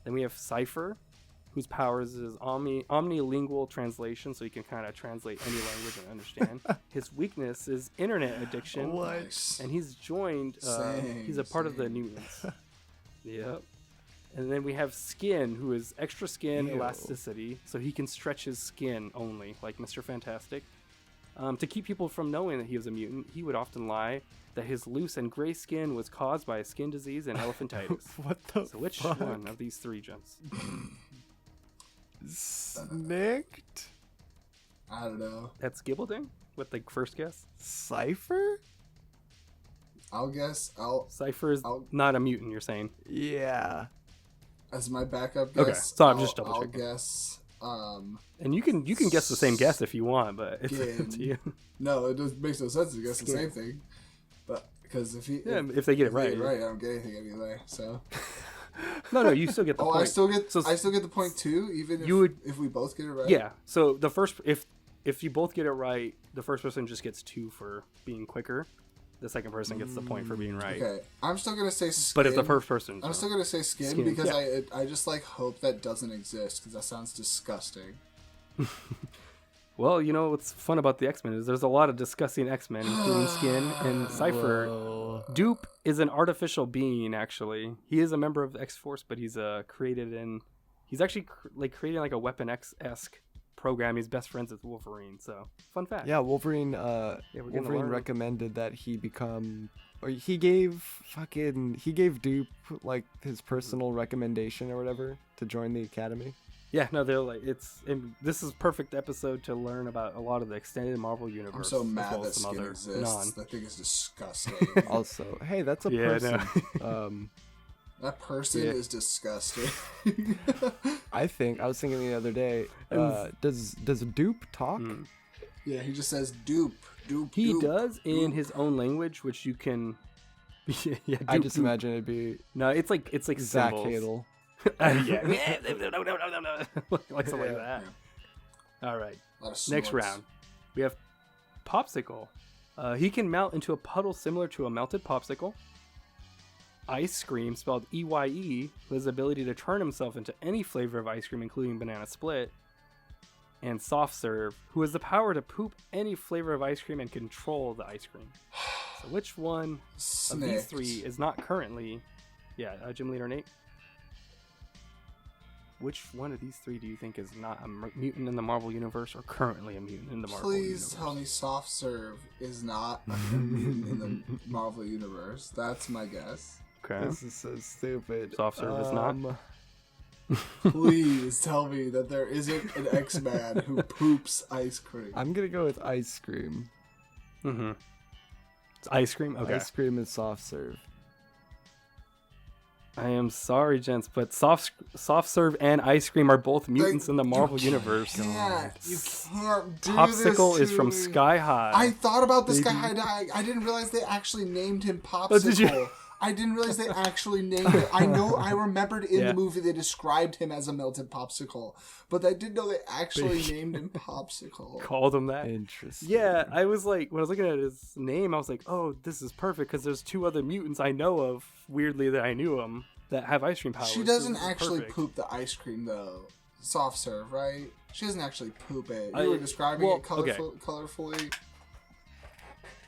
A: Then we have Cypher, whose powers is omnilingual translation, so he can kind of translate any language and understand. His weakness is internet addiction.
B: Nice.
A: And he's joined, he's a part of the mutants. Yep. And then we have Skin, who is extra skin
C: Ew.
A: elasticity, so he can stretch his skin only, like Mr. Fantastic. To keep people from knowing that he was a mutant, he would often lie that his loose and gray skin was caused by a skin disease and elephantitis.
C: What the
A: So which
C: fuck?
A: one of these three, gents?
C: Snicked?
B: I don't know.
A: That's Gibbleding with the first guess.
C: Cypher?
B: I'll guess.
A: Cypher is
B: I'll-
A: not a mutant, you're saying.
C: Yeah.
B: As my backup guess.
A: Okay, so I'm just
B: I'll
A: double-checking.
B: guess.
A: And you can guess the same guess if you want, but it's up to you.
B: No, it just makes no sense to guess the
A: Skin.
B: same thing. But because if
A: Yeah, if they get it right.
B: I don't get anything anyway. So.
A: No, you still get the
B: Oh,
A: point.
B: I still get.
A: So-
B: I still get the point too, even if if we both get it right.
A: Yeah. So the first, if you both get it right, the first person just gets 2 for being quicker. The second person gets the point for being right.
B: Okay, I'm still gonna say skin.
A: But if the first person,
B: I'm still gonna say skin,
A: Skin,
B: because
A: yeah.
B: I just like hope that doesn't exist because that sounds disgusting.
A: well, you know what's fun about the X-Men is there's a lot of discussing X-Men, including Skin and Cypher.
C: Whoa.
A: Dupe is an artificial being. Actually, he is a member of the X-Force, but he's he's actually creating like a Weapon X-esque program. He's best friends with Wolverine. So fun fact.
C: Yeah, Wolverine.
A: we're gonna
C: Wolverine
A: learn.
C: recommended that he become, or he gave Dupe like his personal recommendation or whatever to join the academy.
A: Yeah, no, they're like this is perfect episode to learn about a lot of the extended Marvel universe.
B: I'm so
A: as
B: mad
A: well
B: that
A: as some
B: skin
A: other
B: exists. That thing is disgusting.
C: Also, hey, that's a
A: Yeah,
C: person.
B: That person
A: Yeah.
B: is disgusting.
C: I was thinking the other day, does Dupe talk?
A: Mm.
B: Yeah, he just says dupe.
A: He
B: dupe,
A: does in
B: dupe.
A: his own language, which you can. yeah,
C: I
A: dupe,
C: just
A: dupe.
C: imagine it'd be
A: No, it's like
C: Zach
A: symbols.
C: Hadel.
A: Yeah, no, like something like that. All right,
B: A lot of
A: next
B: snorts.
A: round, we have Popsicle. He can melt into a puddle similar to a melted popsicle. Ice Cream, spelled EYE, who has the ability to turn himself into any flavor of ice cream, including banana split. and soft serve, who has the power to poop any flavor of ice cream and control the ice cream. So which one of these three is not currently... Yeah, Gym Leader Nate? Which one of these three do you think is not a mutant in the Marvel Universe or currently a mutant in the Marvel Universe?
B: Please tell me Soft Serve is not a mutant in the Marvel Universe. That's my guess.
A: Okay.
C: This is so stupid.
A: Soft serve is not?
B: Please tell me that there isn't an X-Man who poops ice cream.
C: I'm gonna go with ice cream.
A: Mm-hmm. It's ice cream? Okay.
C: Ice cream is soft serve.
A: I am sorry, gents, but soft serve and ice cream are both mutants in the Marvel Universe.
B: You can't do
A: Popsicle
B: this
A: is
B: to
A: from
B: me.
A: Sky High.
B: I thought about the Sky High. I didn't realize they actually named him Popsicle.
A: Oh, did you?
B: I didn't realize they actually named it. I remembered in
A: Yeah.
B: the movie they described him as a melted popsicle, but I didn't know they actually named him Popsicle.
A: Called him that.
C: Interesting.
A: Yeah, I was like, when I was looking at his name, I was like, oh, this is perfect because there's two other mutants I know of, weirdly that I knew them, that have ice cream powers.
B: She
A: so
B: doesn't
A: this is
B: actually
A: perfect.
B: poop the ice cream though. Soft serve, right? She doesn't actually poop it.
A: I-
B: You were describing
A: well,
B: it colorfully.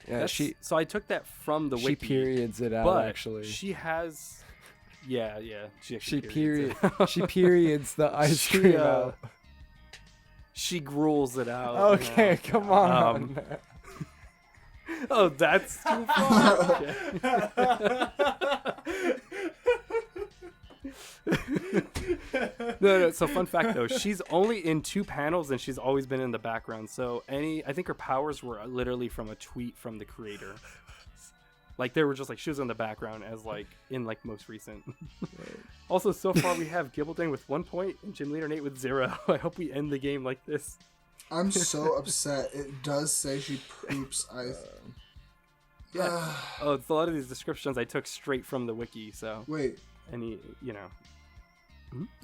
C: Yeah,
A: That's- so I took that from the
C: she
A: wiki.
C: periods it out
A: but
C: actually.
A: she has... Yeah. She
C: She
A: periods it.
C: she periods the ice
A: She,
C: cream out.
A: She gruels it out.
C: Okay,
A: you know.
C: come on.
A: Oh, that's too far. No. So fun fact though, she's only in 2 panels and she's always been in the background. So I think her powers were literally from a tweet from the creator. Like they were just like she was in the background as like in like most recent. Also, so far we have Gibbledang with 1 point and GymleaderNate with 0. I hope we end the game like this.
B: I'm so upset. It does say she poops ice.
A: Yeah. Oh, it's a lot of these descriptions I took straight from the wiki. So
B: Wait.
A: any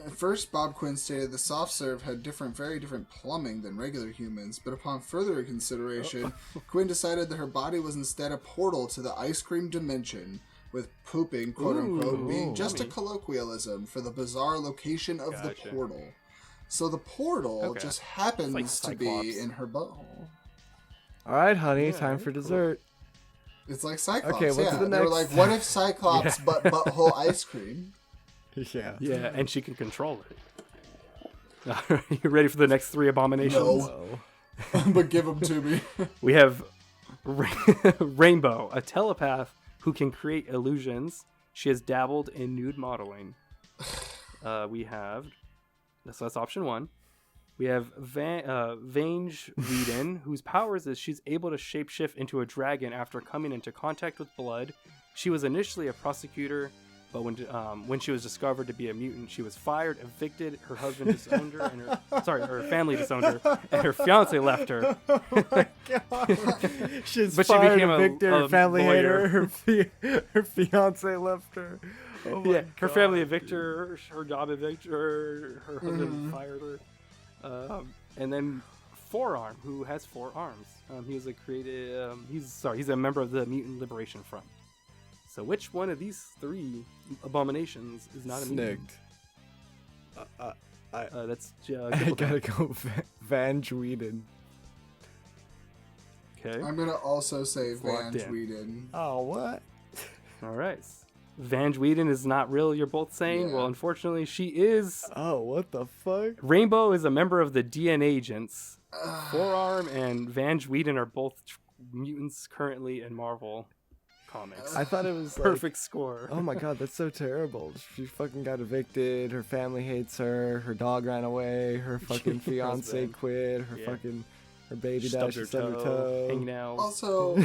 B: At first, Bob Quinn stated the soft serve had very different plumbing than regular humans, but upon further consideration, Quinn decided that her body was instead a portal to the ice cream dimension, with pooping, quote-unquote, being just a colloquialism for the bizarre location of the
A: Gotcha.
B: portal. So the portal just happens
A: like
B: to be
A: Cyclops.
B: in her butthole.
C: All right, honey,
A: Yeah,
C: time for
A: cool.
C: dessert.
B: It's like Cyclops,
C: Okay, what's the
B: They were
C: next?
B: like, what if Cyclops but butthole ice cream?
C: Yeah.
A: Yeah, and she can control it. Are you ready for the next 3 abominations?
B: No. But give them to me.
A: We have Rainbow, a telepath who can create illusions. She has dabbled in nude modeling. We have... So that's option 1. We have Vange Whedon, whose powers is she's able to shapeshift into a dragon after coming into contact with blood. She was initially a prosecutor, but when she was discovered to be a mutant, she was fired, evicted, her husband disowned her, and her family disowned her, and her fiance left her.
C: Oh my god. She's
A: But she
C: fired,
A: became
C: evicted,
A: a
C: her family hate
A: lawyer.
C: her, her fiance left her. Oh my
A: Yeah, her
C: God.
A: family evicted her, her job evicted her, her husband fired her. And then Forearm, who has 4 arms. He was he's a member of the Mutant Liberation Front. So which one of these 3 abominations is not a mutant?
C: Snigged.
A: That's
C: I
A: Gibbledang.
C: gotta go Vange Whedon.
A: Okay.
B: I'm going to also say
A: Locked
B: Vange
A: in.
B: Whedon.
C: Oh, what?
A: All right. Vange Whedon is not real, you're both saying?
B: Yeah.
A: Well, unfortunately, she is.
C: Oh, what the fuck?
A: Rainbow is a member of the DNA Agents. Forearm and Vange Whedon are both mutants currently in Marvel comics.
C: I thought it was like,
A: Perfect score.
C: oh my god, that's so terrible. She fucking got evicted, her family hates her, her dog ran away, her fucking fiance
A: husband.
C: quit,
A: Yeah.
C: her baby died,
A: Stubbed
C: she
A: her
C: stubbed her
A: toe,
C: toe.
A: hangnails.
B: Also,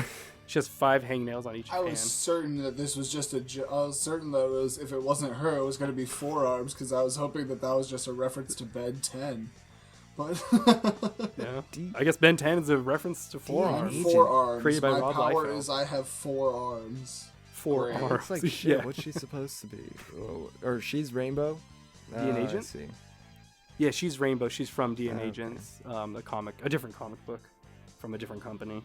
A: She has 5 hangnails on each
B: I
A: hand.
B: was certain that this was just I was certain that if it wasn't her, it was going to be Forearms, because I was hoping that was just a reference to Ben 10. But
A: Yeah. I guess Ben 10 is a reference to Forearms.
B: Forearms.
A: Created by
B: My
A: Rob
B: power
A: Liefeld.
B: is I have 4 arms.
A: Forearms.
C: It's like shit,
A: Yeah.
C: what's she supposed to be? Oh, or she's Rainbow?
A: DNA
C: I
A: Agent?
C: see.
A: Yeah, she's Rainbow. She's from DNA
C: Okay.
A: Agents, a different comic book from a different company.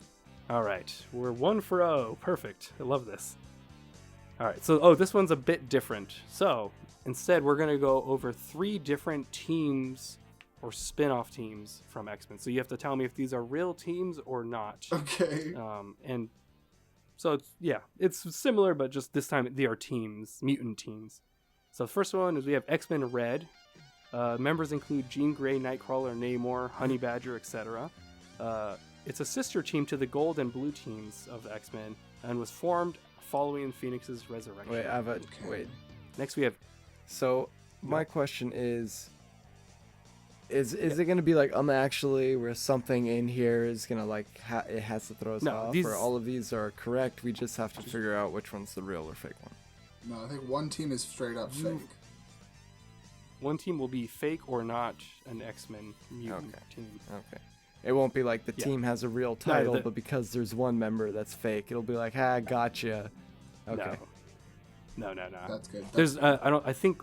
A: All right, we're 1-0. Perfect. I love this. All right, so this one's a bit different. So instead, we're gonna go over 3 different teams or spin-off teams from X-Men. So you have to tell me if these are real teams or not.
B: Okay.
A: And so it's similar, but just this time they are teams, mutant teams. So the first one is we have X-Men Red. Members include Jean Grey, Nightcrawler, Namor, Honey Badger, etc. It's a sister team to the Gold and Blue teams of the X-Men and was formed following Phoenix's resurrection.
C: Wait.
A: Next we have...
C: So my question is it going to be like actually where something in here is going to like it has to throw us off, or all of these are correct, we just have to figure out which one's the real or fake one?
B: No, I think one team is straight up fake.
A: One team will be fake or not an X-Men mutant team.
C: Okay. It won't be like the team has a real title, but because there's one member that's fake, it'll be like, gotcha. Okay.
A: No.
B: That's good.
A: I think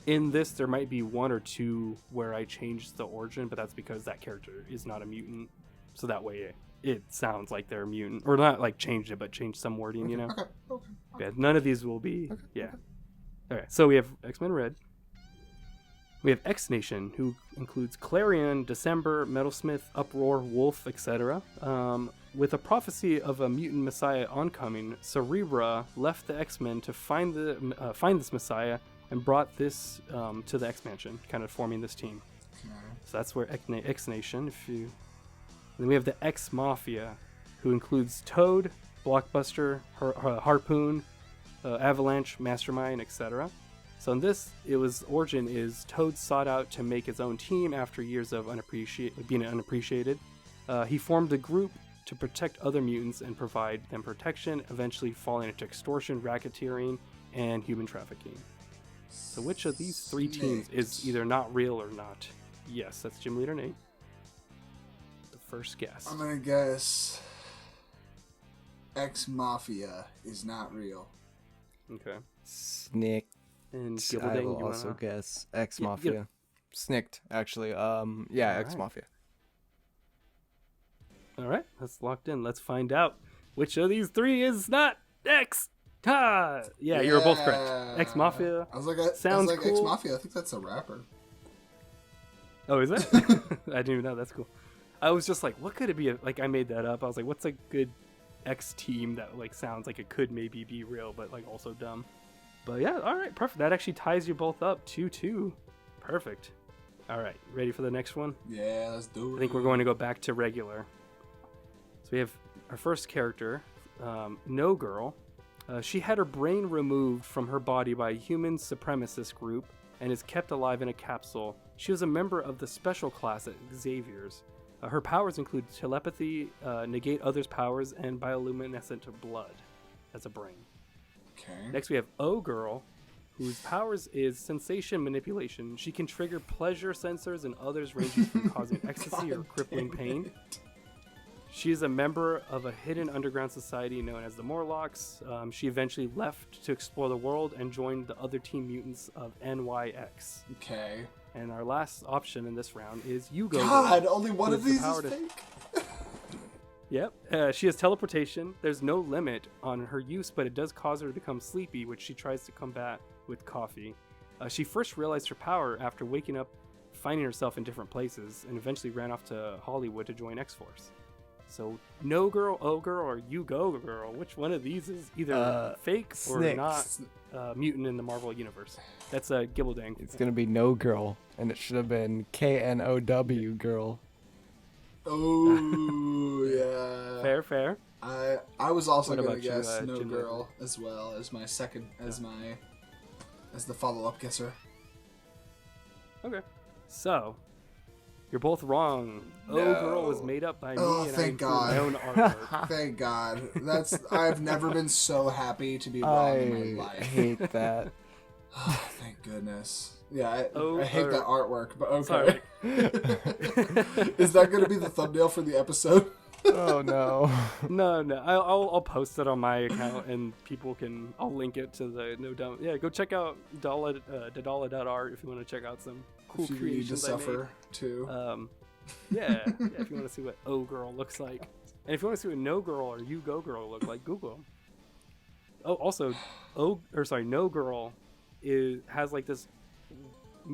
A: in this there might be one or two where I changed the origin, but that's because that character is not a mutant. So that way it sounds like they're a mutant, or not like changed it, but changed some wording, you know?
B: Okay.
A: Yeah, none of these will be. Okay, so we have X-Men Red. We have X-Nation, who includes Clarion, December, Metalsmith, Uproar, Wolf, etc. With a prophecy of a mutant messiah oncoming, Cerebra left the X-Men to find this messiah and brought this to the X-Mansion, kind of forming this team.
B: Okay.
A: So that's where X-Nation, Then we have the X-Mafia, who includes Toad, Blockbuster, Harpoon, Avalanche, Mastermind, etc. So in this, origin is Toad sought out to make his own team after years of being unappreciated. He formed a group to protect other mutants and provide them protection, eventually falling into extortion, racketeering, and human trafficking. So which of these three teams is either not real or not? Yes, that's Gym Leader Nate. The first guess.
B: I'm gonna guess X-Mafia is not real.
A: Okay.
C: Snick.
A: And
C: I will also guess X-Mafia.
A: Yeah.
C: Snicked, actually. X-Mafia.
A: All right, that's locked in. Let's find out which of these three is not X. Yeah, you were both correct. X-Mafia.
B: I was like,
A: sounds cool.
B: X-Mafia. I think that's a rapper.
A: Oh, is it? I didn't even know. That's cool. I was just like, what could it be? Like, I made that up. I was like, what's a good X team that like sounds like it could maybe be real, but like also dumb. But yeah, all right, perfect. That actually ties you both up 2-2. Perfect. All right, ready for the next one?
B: Yeah, let's do it.
A: I think we're going to go back to regular. So we have our first character, No Girl. She had her brain removed from her body by a human supremacist group and is kept alive in a capsule. She was a member of the special class at Xavier's. Her powers include telepathy, negate others' powers, and bioluminescent blood as a brain.
B: Okay.
A: Next we have O-Girl, whose powers is sensation manipulation. She can trigger pleasure sensors in others, ranging from causing ecstasy or crippling pain. She is a member of a hidden underground society known as the Morlocks. She eventually left to explore the world and joined the other Team Mutants of NYX.
B: Okay.
A: And our last option in this round is Hugo.
B: God, only one of these is fake?
A: Yep. She has teleportation. There's no limit on her use, but it does cause her to become sleepy, which she tries to combat with coffee. She first realized her power after waking up, finding herself in different places, and eventually ran off to Hollywood to join X-Force. So, No Girl, O-Girl, or You Go Girl, which one of these is either fake or not mutant in the Marvel Universe? That's a Gibbledang.
C: It's going to be No Girl, and it should have been KNOW Girl.
B: Oh, yeah.
A: Fair.
B: I was also
A: What
B: going to
A: about
B: guess
A: you,
B: No
A: Jim?
B: Girl as well as my second, as the follow-up guesser.
A: Okay. So, you're both wrong.
B: No.
A: O-Girl was made up by me, and
B: thank
A: I include my own artwork.
B: Thank God. I've never been so happy to be wrong in my life.
C: I hate that.
B: Oh, thank goodness. Yeah, I hate that artwork, but okay.
A: Sorry.
B: Is that going to be the thumbnail for the episode?
C: Oh no.
A: No. I'll post it on my account, and people can. I'll link it to the No Dumb. Yeah, go check out Dala.art if you want to check out some cool
B: if you
A: creations
B: need to suffer too.
A: Yeah, if you want to see what O Girl looks like, and if you want to see what No Girl or You Go Girl look like, Google them. Oh, also, No Girl has like this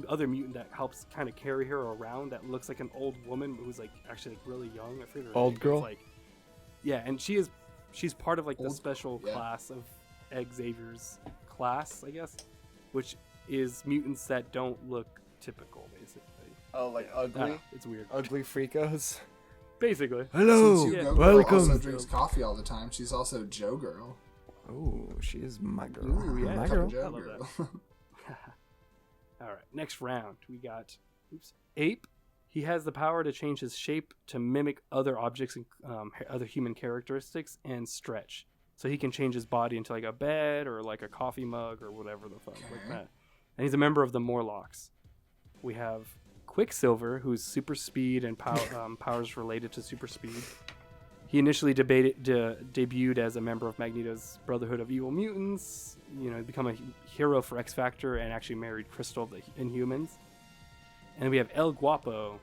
A: other mutant that helps kind of carry her around that looks like an old woman who's like actually like really young. I forget her
C: Old
A: name,
C: girl?
A: it's like, yeah, and she's part of like the special
B: yeah.
A: class of Xavier's class, I guess, which is mutants that don't look typical, basically.
B: Oh, like ugly?
A: It's weird.
C: Ugly freakos.
A: Basically.
C: Hello,
B: Since
A: Yeah.
B: Go Girl also
C: welcome.
B: drinks coffee all the time, she's also Joe Girl.
C: Oh, she is my girl.
A: Ooh, yeah.
C: My
A: Come
C: girl.
A: on.
B: Joe
A: I love
B: Girl.
A: All right, next round we got Ape. He has the power to change his shape to mimic other objects and other human characteristics and stretch. So he can change his body into like a bed or like a coffee mug or whatever the fuck like that. And he's a member of the Morlocks. We have Quicksilver, who's super speed and powers related to super speed. He initially debuted as a member of Magneto's Brotherhood of Evil Mutants. You know, become a hero for X Factor and actually married Crystal of the Inhumans. And we have El Guapo,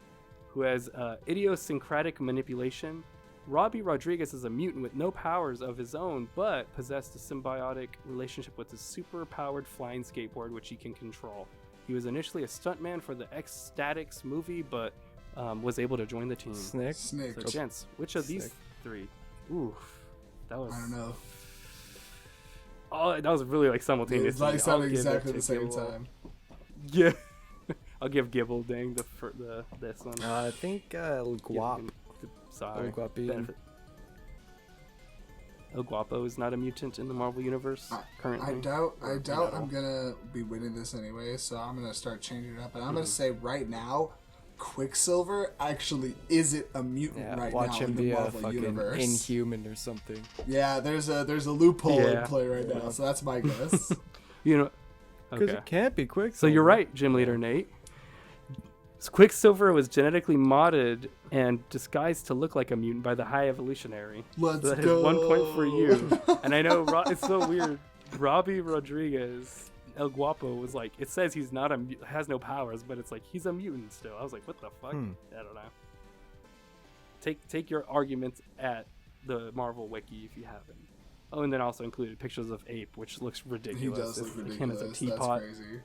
A: who has idiosyncratic manipulation. Robbie Rodriguez is a mutant with no powers of his own, but possessed a symbiotic relationship with his super-powered flying skateboard, which he can control. He was initially a stuntman for the X-Statix movie, but was able to join the team.
C: Snake.
B: Snake.
A: So, gents, which of these
C: Sick.
A: three? Oof, that was.
B: I don't know.
A: Oh, that was really like simultaneous.
B: It's like
A: I'll
B: sounding
A: give it
B: exactly
A: to
B: the same
A: Gibble.
B: time.
A: Yeah, I'll give Gibbledang this one.
C: I think El
A: Give
C: Guap.
A: him sorry.
C: El Guapin.
A: benefit. El Guapo is not a mutant in the Marvel universe currently.
B: I doubt
A: No.
B: I'm gonna be winning this anyway, so I'm gonna start changing it up. And I'm gonna say right now, Quicksilver actually isn't a mutant
C: Yeah,
B: right
C: watch
B: now
C: him
B: in
C: be
B: the
C: a
B: Marvel
C: fucking
B: universe.
C: inhuman or something.
B: Yeah, there's a loophole in
A: Yeah.
B: play right now, so that's my guess.
A: You know.
C: Because
A: Okay.
C: it can't be quick.
A: So you're right, Gym Leader Nate. Quicksilver was genetically modded and disguised to look like a mutant by the High Evolutionary.
B: Let's
A: So that
B: go.
A: is 1 point for you. And I know it's so weird. Robbie Rodriguez, El Guapo, was like, it says he's not has no powers, but it's like he's a mutant still. I was like, what the fuck? I don't know. Take your arguments at the Marvel wiki if you haven't. Oh, and then also included pictures of Ape, which looks
B: He
A: ridiculous.
B: does look
A: It's like him as
B: ridiculous.
A: a
B: That's
A: teapot.
B: crazy.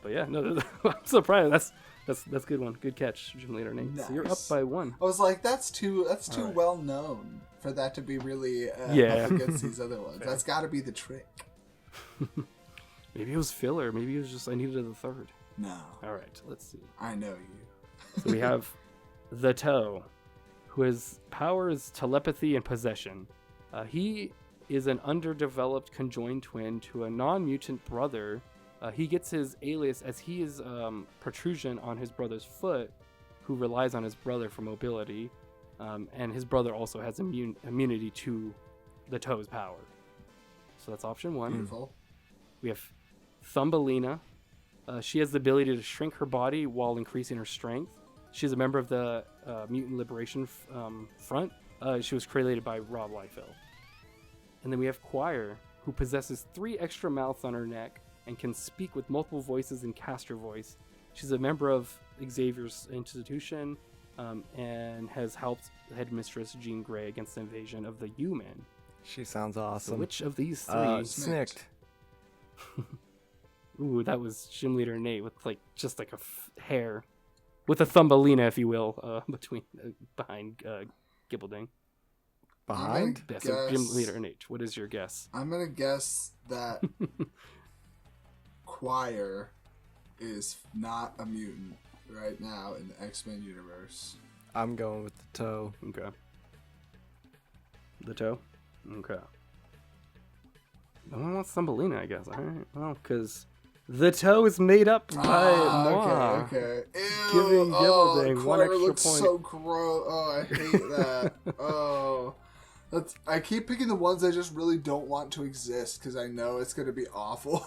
A: But yeah, no, I'm surprised. That's a good one. Good catch, Gym Leader Nate. So you're up
B: Nice.
A: by 1.
B: I was like, that's too
A: Alright.
B: well known for that to be really
A: Yeah.
B: up against these other ones. That's got to be the trick.
A: Maybe it was filler. Maybe it was just I needed a third.
B: No,
A: All right, let's see.
B: I know you.
A: So we have the Toe, who has powers telepathy and possession. He is an underdeveloped conjoined twin to a non-mutant brother. He gets his alias as he is protrusion on his brother's foot, who relies on his brother for mobility. And his brother also has immunity to the Toe's power. So that's option 1.
B: Beautiful.
A: We have Thumbelina. She has the ability to shrink her body while increasing her strength. She's a member of the Mutant Liberation Front. She was created by Rob Liefeld. And then we have Choir, who possesses 3 extra mouths on her neck and can speak with multiple voices and caster voice. She's a member of Xavier's institution and has helped Headmistress Jean Grey against the invasion of the U-Men.
C: She sounds
A: So
C: awesome.
A: which of these 3?
C: Snicked.
A: Ooh, that was Gym Leader Nate with like just like a hair, with a Thumbelina, if you will, behind Gibbledang.
C: Behind?
A: Yeah, so Gym Leader Nate, what is your guess?
B: I'm gonna guess that Choir is not a mutant right now in the X-Men universe.
C: I'm going with the Toe.
A: Okay. The Toe? Okay. No one wants Thumbelina, I guess. All right. Well, because the Toe is made up by Moi.
B: Okay. Ew,
A: Giving Gibbledang 1
B: Choir
A: extra
B: looks
A: point.
B: so gross. Oh, I hate that. Oh. I keep picking the ones I just really don't want to exist because I know it's going to be awful.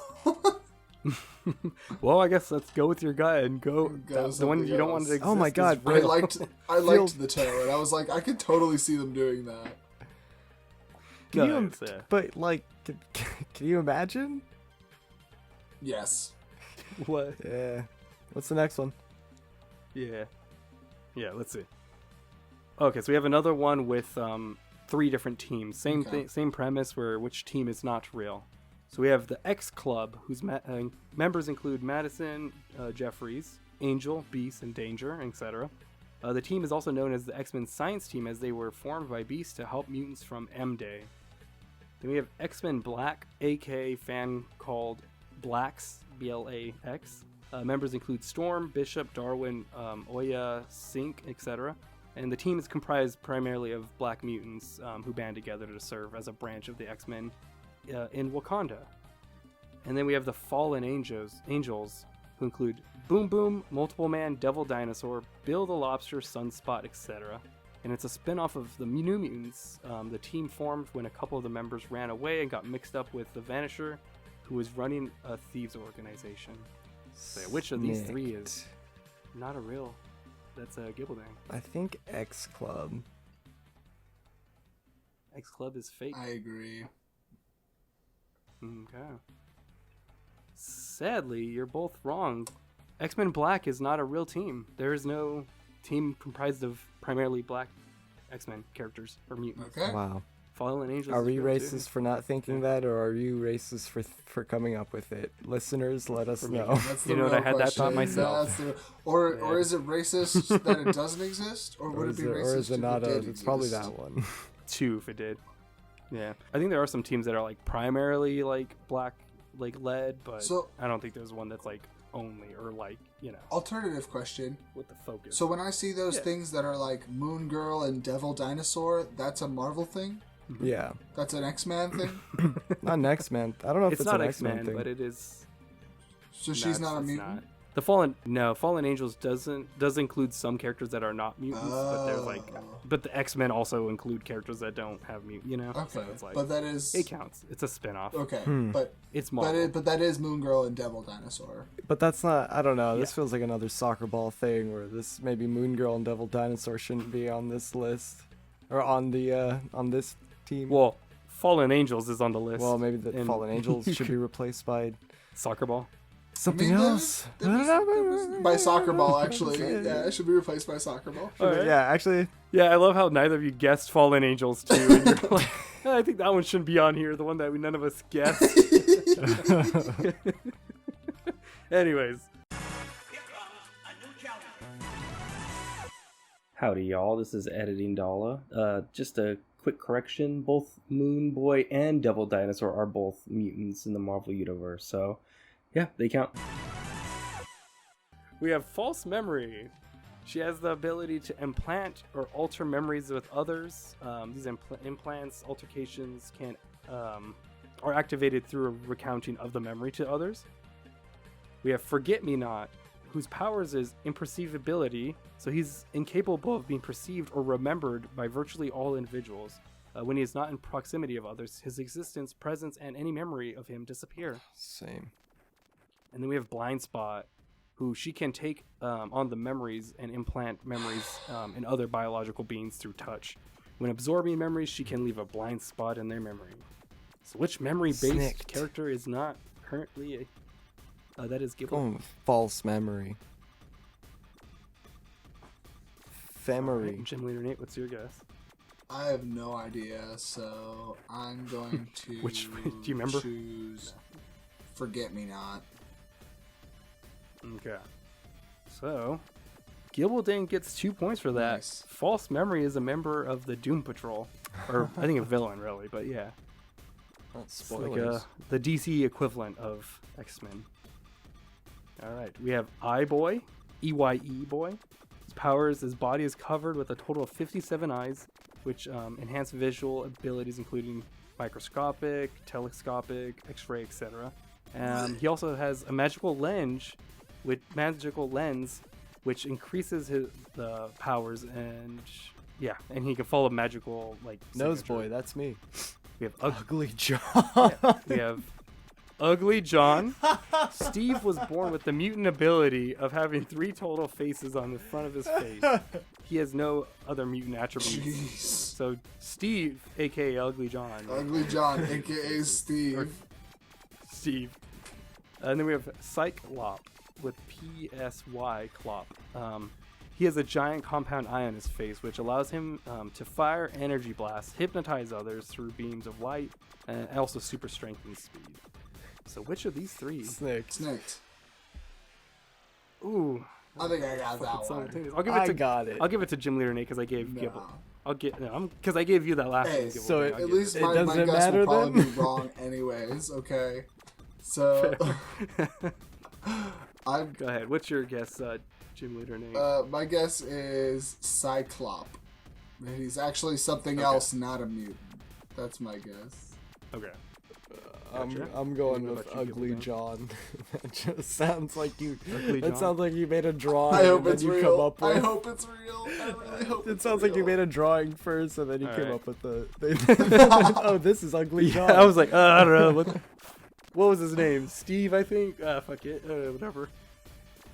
A: Well, I guess let's go with your gut and go. The one you don't want to
B: something
A: exist.
C: Oh my
A: is
C: God,
B: I
A: real.
B: liked the Toe, and I was like, I could totally see them doing that.
C: Can you,
A: Guys, yeah.
C: but like, can you imagine?
B: Yes.
A: What?
C: Yeah. What's the next one?
A: Yeah. Let's see. Okay, so we have another one with 3 different teams. Same
B: Okay.
A: thing, same premise. Where which team is not real. So we have the X Club, whose members include Madison, Jeffries, Angel, Beast, and Danger, etc. The team is also known as the X-Men Science Team, as they were formed by Beast to help mutants from M-Day. Then we have X-Men Black, aka fan called Blacks, B-L-A-X. Members include Storm, Bishop, Darwin, Oya, Sink, etc. And the team is comprised primarily of black mutants who band together to serve as a branch of the X-Men in Wakanda. And then we have the Fallen Angels, who include Boom Boom, Multiple Man, Devil Dinosaur, Bill the Lobster, Sunspot, etc. And it's a spin-off of the New Mutants. The team formed when a couple of the members ran away and got mixed up with the Vanisher, who was running a thieves organization. So which of these three is not a real? That's a Gibbledang.
C: I think X Club.
A: X Club is fake.
B: I agree.
A: Okay. Sadly, you're both wrong. X-Men Black is not a real team. There is no team comprised of primarily black X-Men characters or mutants.
B: Okay.
C: Wow.
A: Fallen Angels.
C: Are we
A: is real
C: racist
A: too.
C: for not thinking that, or are you racist for coming up with it? Listeners, let us know.
B: That's the
A: You know what,
B: real
A: I had that
B: question.
A: thought myself.
B: Or is it racist that it doesn't exist, or would it be racist
C: or is it not
B: if it did
C: it's probably
B: exist?
C: that one.
A: Two if it did. Yeah. I think there are some teams that are like primarily like black like led, but
B: So-
A: I don't think there's one that's like only or like, you know,
B: Alternative question.
A: with the focus.
B: So when I see those
A: Yeah.
B: things that are like Moon Girl and Devil Dinosaur, that's a Marvel thing?
C: Yeah.
B: That's an X-Man thing?
C: Not an X-Men. I don't know if
A: it's
C: it's
A: not
C: an
A: X-Men,
C: X-Men thing.
A: but it is.
B: So she's not a
A: it's
B: mutant?
A: not. The Fallen Angels does include some characters that are not mutants, but there's like, but the X-Men also include characters that don't have mutant, you know.
B: Okay,
A: So it's like
B: but that is...
A: it counts. It's a spin-off.
B: Okay,
C: Hmm.
B: but
A: It's Marvel.
B: but that is Moon Girl and Devil Dinosaur.
C: But that's not, I don't know, this
A: Yeah.
C: feels like another soccer ball thing where this maybe Moon Girl and Devil Dinosaur shouldn't be on this list. Or on the, on this team.
A: Well, Fallen Angels is on the list.
C: Well, maybe the
A: and
C: Fallen Angels should be replaced by
A: soccer ball.
C: something else.
B: By soccer ball, actually. Yeah, it should be replaced by soccer ball.
A: Alright.
C: Yeah, actually,
A: Yeah, I love how neither of you guessed Fallen Angels too. And you're like, "Oh, I think that one shouldn't be on here. The one that none of us guessed. Anyways. Howdy, y'all. This is Editing Dala. Just a quick correction. Both Moon Boy and Devil Dinosaur are both mutants in the Marvel Universe. So, yeah, they count. We have False Memory. She has the ability to implant or alter memories with others. These implants, altercations are activated through a recounting of the memory to others. We have Forget-Me-Not, whose powers is imperceivability, so he's incapable of being perceived or remembered by virtually all individuals. When he is not in proximity of others, his existence, presence, and any memory of him disappear.
C: same.
A: And then we have Blind Spot, who she can take on the memories and implant memories in other biological beings through touch. When absorbing memories, she can leave a blind spot in their memory. So which memory-based
C: Snicked.
A: character is not currently that is Gibbledang?
C: Going with false memory. Femery.
A: GymleaderNate, what's your guess?
B: I have no idea, so I'm going to
A: Which- do you remember?
B: choose Forget-Me-Not.
A: Okay. So, Gibbledang gets 2 points for that.
B: Nice.
A: False Memory is a member of the Doom Patrol. Or, I think a villain, really, but yeah.
C: That's
A: It's like
C: spoilers.
A: the DC equivalent of X-Men. Alright, we have Eye-Boy, EYE Boy. His powers, his body is covered with a total of 57 eyes, which enhance visual abilities including microscopic, telescopic, X-ray, etc. He also has a magical lens, which increases his powers, and yeah, and he can follow magical like
C: Nose
A: signature.
C: boy, that's me.
A: We have
C: Ugly John.
A: we have Ugly John. Steve was born with the mutant ability of having 3 total faces on the front of his face. He has no other mutant attributes.
B: Jeez.
A: So Steve, aka Ugly John.
B: Ugly John, aka Steve.
A: Steve. And then we have Cyclop with PSY Clop. He has a giant compound eye on his face, which allows him to fire energy blasts, hypnotize others through beams of light, and also super strength and speed. So which of these three?
C: Snaked.
B: Snaked.
A: Ooh.
B: I think I got that one.
A: Simultaneous. I'll give it to GymleaderNate because I gave Gibble. Because I gave you that last
B: Hey,
A: one.
C: so
B: at least my
C: doesn't
B: guess
C: matter
B: will probably
C: then?
B: be wrong anyways, okay? So,
A: Go ahead. What's your guess, GymleaderNate?
B: my guess is Cyclop. He's actually something else, not a mutant. That's my guess.
A: Okay. Gotcha.
C: I'm going
A: What
C: with
A: about you,
C: Ugly
A: Gibbledang?
C: John. That just sounds like you.
A: Ugly
C: That
A: John?
C: sounds like you made a drawing.
B: I hope
C: and then
B: it's
C: you
B: real.
C: Come up with,
B: I hope it's real. I really hope
C: It
B: it's
C: sounds like you
B: real.
C: made a drawing first, and then you
A: All
C: came
A: right.
C: up with the. Oh, this is Ugly John.
A: I was like, I don't know. What was his name? Steve, I think? Fuck it. Whatever.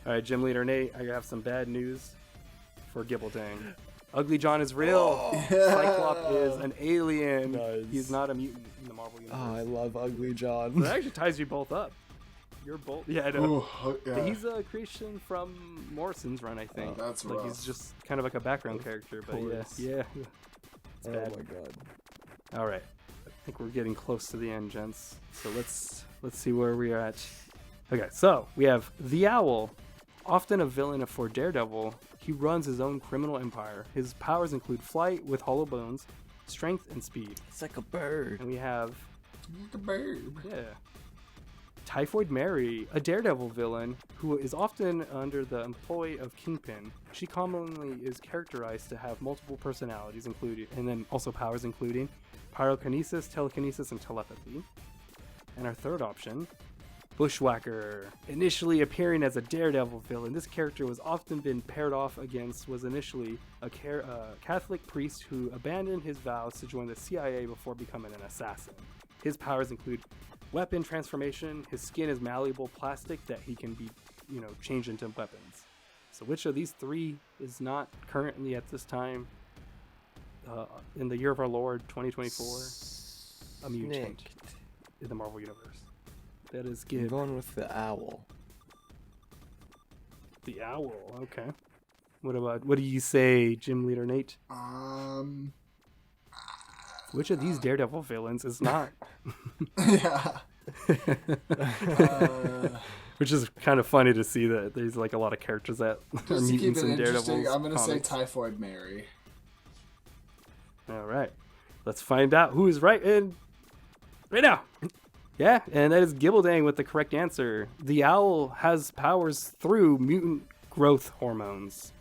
A: All right, GymleaderNate, I have some bad news for Gibbledang. Ugly John is real. Cyclop is an alien.
C: Nice.
A: He's not a mutant in the Marvel universe.
C: Oh, I love Ugly John.
A: That actually ties you both up. You're both. Yeah, I know.
B: Ooh, yeah.
A: He's a creation from Morrison's run, I think.
B: That's
A: like
B: rough.
A: he's just kind of like a background character, but
C: course.
A: yeah. It's
C: Oh
A: bad.
C: my god.
A: All right, I think we're getting close to the end, gents. So let's see where we're at. Okay, so we have the Owl, often a villain for Daredevil. He runs his own criminal empire. His powers include flight with hollow bones, strength, and speed.
C: It's like a bird.
A: And we have
B: Like a bird.
A: Typhoid Mary, a Daredevil villain who is often under the employ of Kingpin. She commonly is characterized to have multiple personalities, and then also powers including pyrokinesis, telekinesis, and telepathy. And our third option, Bushwhacker. Initially appearing as a Daredevil villain, this character was often been paired off against was initially a Catholic priest who abandoned his vows to join the CIA before becoming an assassin. His powers include weapon transformation. His skin is malleable plastic that he can be, changed into weapons. So which of these three is not currently at this time, in the year of our Lord 2024, a mutant
C: Snaked.
A: in the Marvel universe? That is
C: I'm
A: Gib.
C: going with the owl.
A: The Owl. Okay. What do you say, GymleaderNate? Which of these Daredevil villains is not?
B: Yeah.
A: Which is kind of funny to see that there's like a lot of characters that are
B: Just to keep
A: mutants
B: it
A: in
B: interesting,
A: Daredevil's
B: I'm gonna say
A: comics.
B: Typhoid Mary.
A: All right, let's find out who is right right now. Yeah, and that is Gibbledang with the correct answer. The Owl has powers through mutant growth hormones,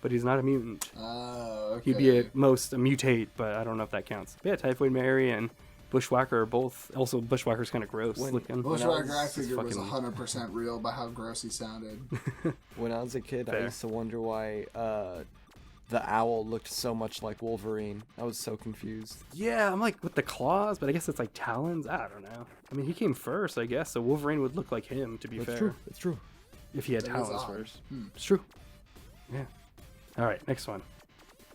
A: but he's not a mutant.
B: Oh, okay.
A: He'd be at most a mutate, but I don't know if that counts. But yeah, Typhoid Mary and Bushwhacker are both. Also, Bushwhacker's kind of gross looking.
B: Bushwhacker, I
C: was
B: figured was
A: fucking-
B: 100% real by how gross he sounded.
C: When I was a kid, I
A: Fair.
C: used to wonder why the owl looked so much like Wolverine. I was so confused.
A: Yeah, I'm like with the claws, but I guess it's like talons. I don't know. I mean, he came first, I guess, so Wolverine would look like him, to be fair.
C: It's true.
A: If he had
B: It is
A: talons
B: odd.
A: first.
B: Hmm.
A: It's true. Yeah. All right, next one.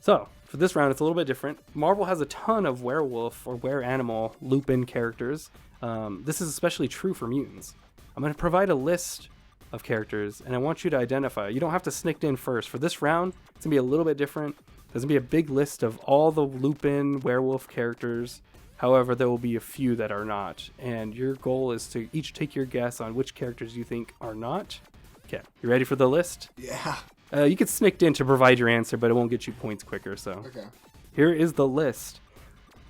A: So, for this round, it's a little bit different. Marvel has a ton of werewolf or were-animal Lupin characters. This is especially true for mutants. I'm going to provide a list of characters, and I want you to identify. You don't have to snick in first. For this round, it's going to be a little bit different. There's going to be a big list of all the Lupin werewolf characters. However, there will be a few that are not. And your goal is to each take your guess on which characters you think are not. Okay, you ready for the list?
B: Yeah.
A: You could snick in to provide your answer, but it won't get you points quicker. So
B: Okay.
A: here is the list.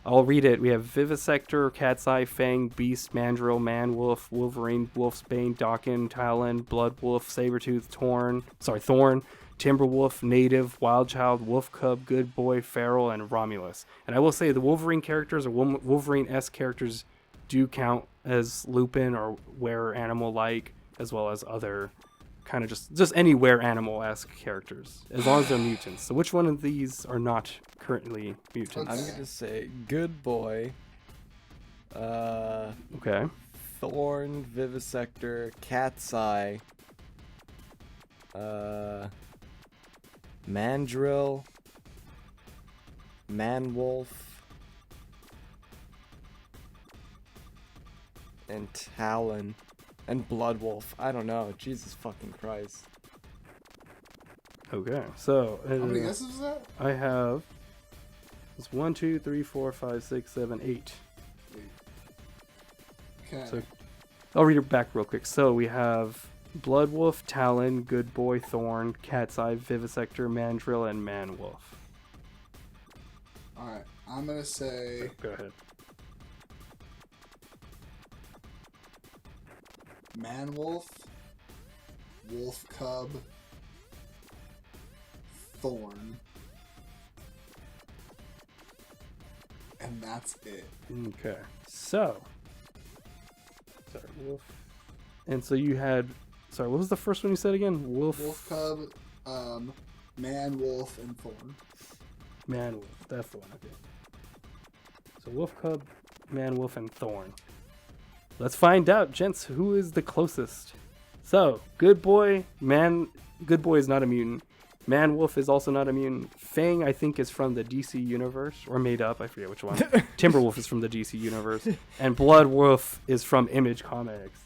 A: I'll read it. We have Vivisector, Cat's Eye, Fang, Beast, Mandrill, Manwolf, Wolverine, Wolfsbane, Daken, Talon, Bloodwolf, Sabretooth, Thorn, Timberwolf, Native, Wildchild, Wolf Cub, Good Boy, Feral, and Romulus. And I will say the Wolverine characters or Wolverine-esque characters do count as Lupin or were-animal-like, as well as other kind of just any were-animal-esque characters, as long as they're mutants. So which one of these are not currently mutants?
C: I'm gonna say Good Boy,
A: Okay.
C: Thorn, Vivisector, Cat's Eye, Mandrill, Manwolf, and Talon, and Bloodwolf. I don't know. Jesus fucking Christ.
A: Okay. So
B: How many guesses is that?
A: I have. It's 1, 2, 3, 4, 5, 6, 7, 8.
B: Okay.
A: So I'll read it back real quick. So we have Bloodwolf, Talon, Good Boy, Thorn, Cat's Eye, Vivisector, Mandrill, and Manwolf.
B: Alright, I'm gonna say...
A: Go ahead.
B: Manwolf, Wolf Cub, Thorn. And that's it.
A: Okay. So. Sorry, Wolf. And so you had... Sorry, what was the first one you said again?
B: Wolf Cub, Manwolf, and Thorn.
A: Manwolf. That's the one. Okay. So Wolf Cub, Manwolf, and Thorn. Let's find out, gents, who is the closest. So, Good Boy is not a mutant. Manwolf is also not a mutant. Fang, I think, is from the DC universe, or made up, I forget which one. Timberwolf is from the DC universe. And Bloodwolf is from Image Comics.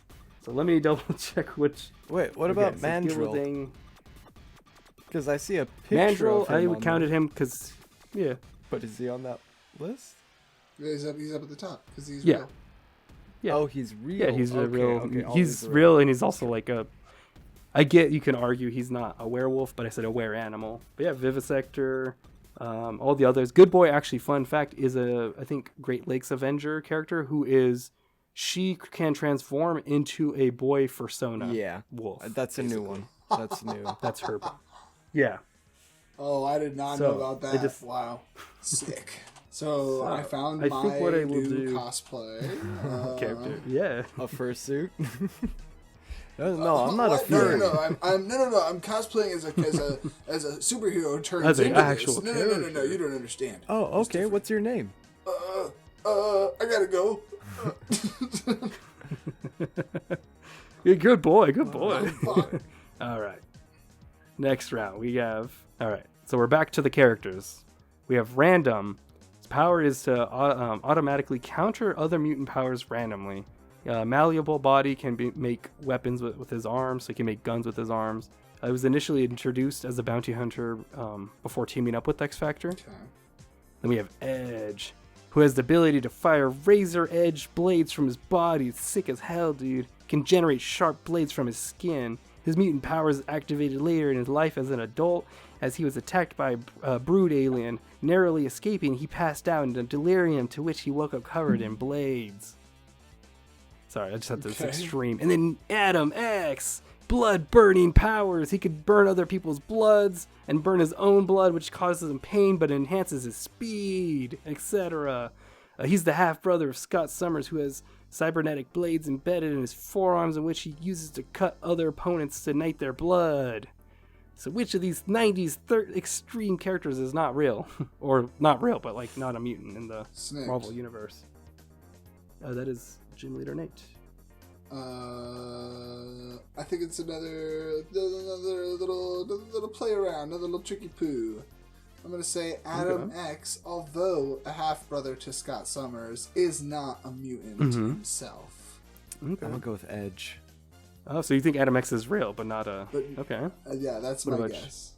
A: So let me double check which...
C: Wait, what about Mandrill?
A: Gibbledang...
C: Because I see a picture
A: Mandrill,
C: of him
A: I counted him because... Yeah.
C: But is he on that list?
B: Yeah, he's up at the top, because he's
A: Yeah.
B: real.
A: Yeah.
C: Oh, he's real.
A: Yeah, he's a real...
C: Okay,
A: he's real, and he's also like a... I get you can argue he's not a werewolf, but I said a were animal. But yeah, Vivisector, all the others. Good Boy, actually, fun fact, is I think, Great Lakes Avenger character who is... She can transform into a boy persona.
C: Yeah.
A: Wolf.
C: That's a new one. That's new.
A: That's her. Yeah.
B: Oh, I did not know about that. Wow. Sick. So I found my new cosplay.
A: Character. Yeah.
C: A fursuit. No, I'm not a furry.
B: No. I'm cosplaying as a superhero turned
A: as an
B: into
A: actual
B: this. No. You don't understand.
C: Oh, okay. What's your name?
B: I gotta go.
A: You're a good boy. Good boy. All right. Next round we have. All right. So we're back to the characters. We have Random. His power is to automatically counter other mutant powers randomly. Malleable body can make weapons with his arms, so he can make guns with his arms. It was initially introduced as a bounty hunter before teaming up with X Factor.
B: Okay.
A: Then we have Edge, who has the ability to fire razor-edged blades from his body. It's sick as hell, dude. Can generate sharp blades from his skin. His mutant powers is activated later in his life as an adult, as he was attacked by a brood alien. Narrowly escaping, he passed out in a delirium to which he woke up covered in blades. Sorry, I just had this extreme. And then Adam X, blood-burning powers. He could burn other people's bloods and burn his own blood, which causes him pain but enhances his speed, etc. He's the half-brother of Scott Summers, who has cybernetic blades embedded in his forearms in which he uses to cut other opponents to ignite their blood. So which of these 90s extreme characters is not real? Or not real, but like not a mutant in the Marvel universe? That is GymleaderNate.
B: I think it's another little play around, another little tricky poo. I'm gonna say Adam X, although a half brother to Scott Summers, is not a mutant himself.
C: Okay. I'm gonna go with Edge.
A: Oh, so you think Adam X is real, but not a... Okay.
B: Yeah, that's my guess.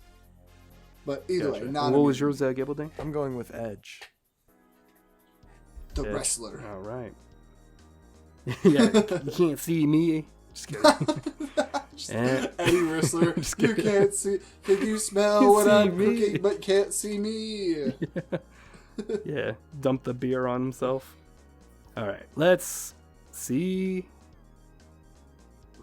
B: But either way, not
A: what was yours, Gibbledang?
C: I'm going with Edge.
B: The wrestler.
A: All right. Yeah, you can't see me. Just kidding.
B: Eddie Wrestler. You can't see. Can you smell what I'm cooking, but can't see me?
A: Yeah. Dump the beer on himself. All right. Let's see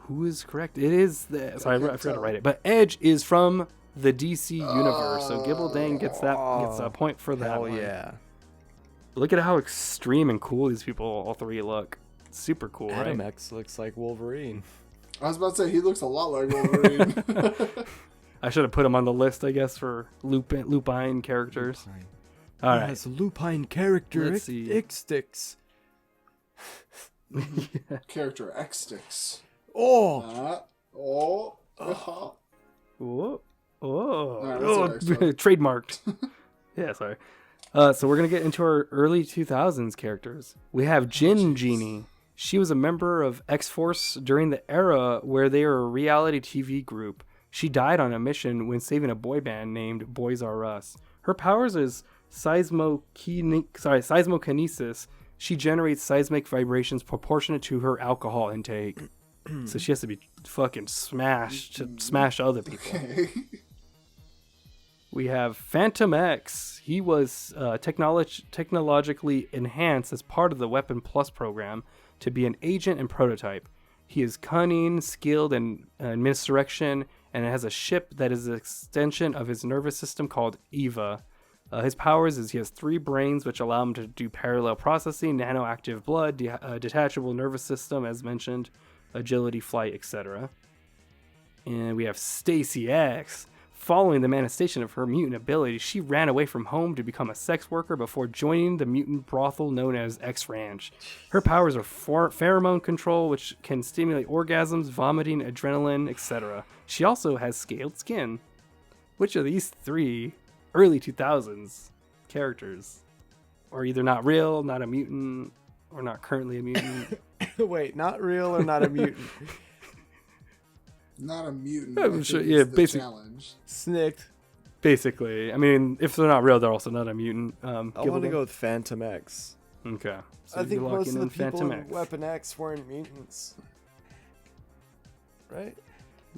A: who is correct. It is the. Sorry, I forgot to write it. But Edge is from the DC universe, so Gibbledang gets a point for that.
C: Hell
A: one.
C: Yeah.
A: Look at how extreme and cool these people, all three, look. Super cool, right?
C: Adam X looks like Wolverine.
B: I was about to say, he looks a lot like Wolverine.
A: I should have put him on the list, I guess, for lupine characters.
C: Lupine.
A: All right.
C: Has a lupine character.
A: Let's see.
C: X-Sticks.
A: Yeah.
B: Character X-Sticks.
C: Oh!
A: Whoa.
B: Right,
A: trademarked. Yeah, sorry. So we're going to get into our early 2000s characters. We have Jin Genie. She was a member of X-Force during the era where they were a reality TV group. She died on a mission when saving a boy band named Boys R Us. Her powers is seismokinesis. She generates seismic vibrations proportionate to her alcohol intake. So she has to be fucking smashed to smash other people.
B: Okay.
A: We have Phantom X. He was technologically enhanced as part of the Weapon Plus program to be an agent and prototype. He is cunning, skilled in misdirection, and has a ship that is an extension of his nervous system called Eva. His powers is he has 3 brains, which allow him to do parallel processing, nanoactive blood, detachable nervous system, as mentioned, agility, flight, etc. And we have Stacy X. Following the manifestation of her mutant ability, she ran away from home to become a sex worker before joining the mutant brothel known as X Ranch. Her powers are pheromone control, which can stimulate orgasms, vomiting, adrenaline, etc. She also has scaled skin. Which of these 3 early 2000s characters are either not real, not a mutant, or not currently a mutant?
C: Wait, not real or not a mutant?
B: Not a mutant.
A: I'm sure, yeah, basically.
B: Challenge.
C: Snicked.
A: Basically. I mean, if they're not real, they're also not a mutant.
C: I want to go with Phantom X.
A: Okay. So
C: I think
A: you're
C: most
A: locking
C: of the
A: in
C: people
A: Phantom
C: in
A: X.
C: Weapon X weren't mutants. Right?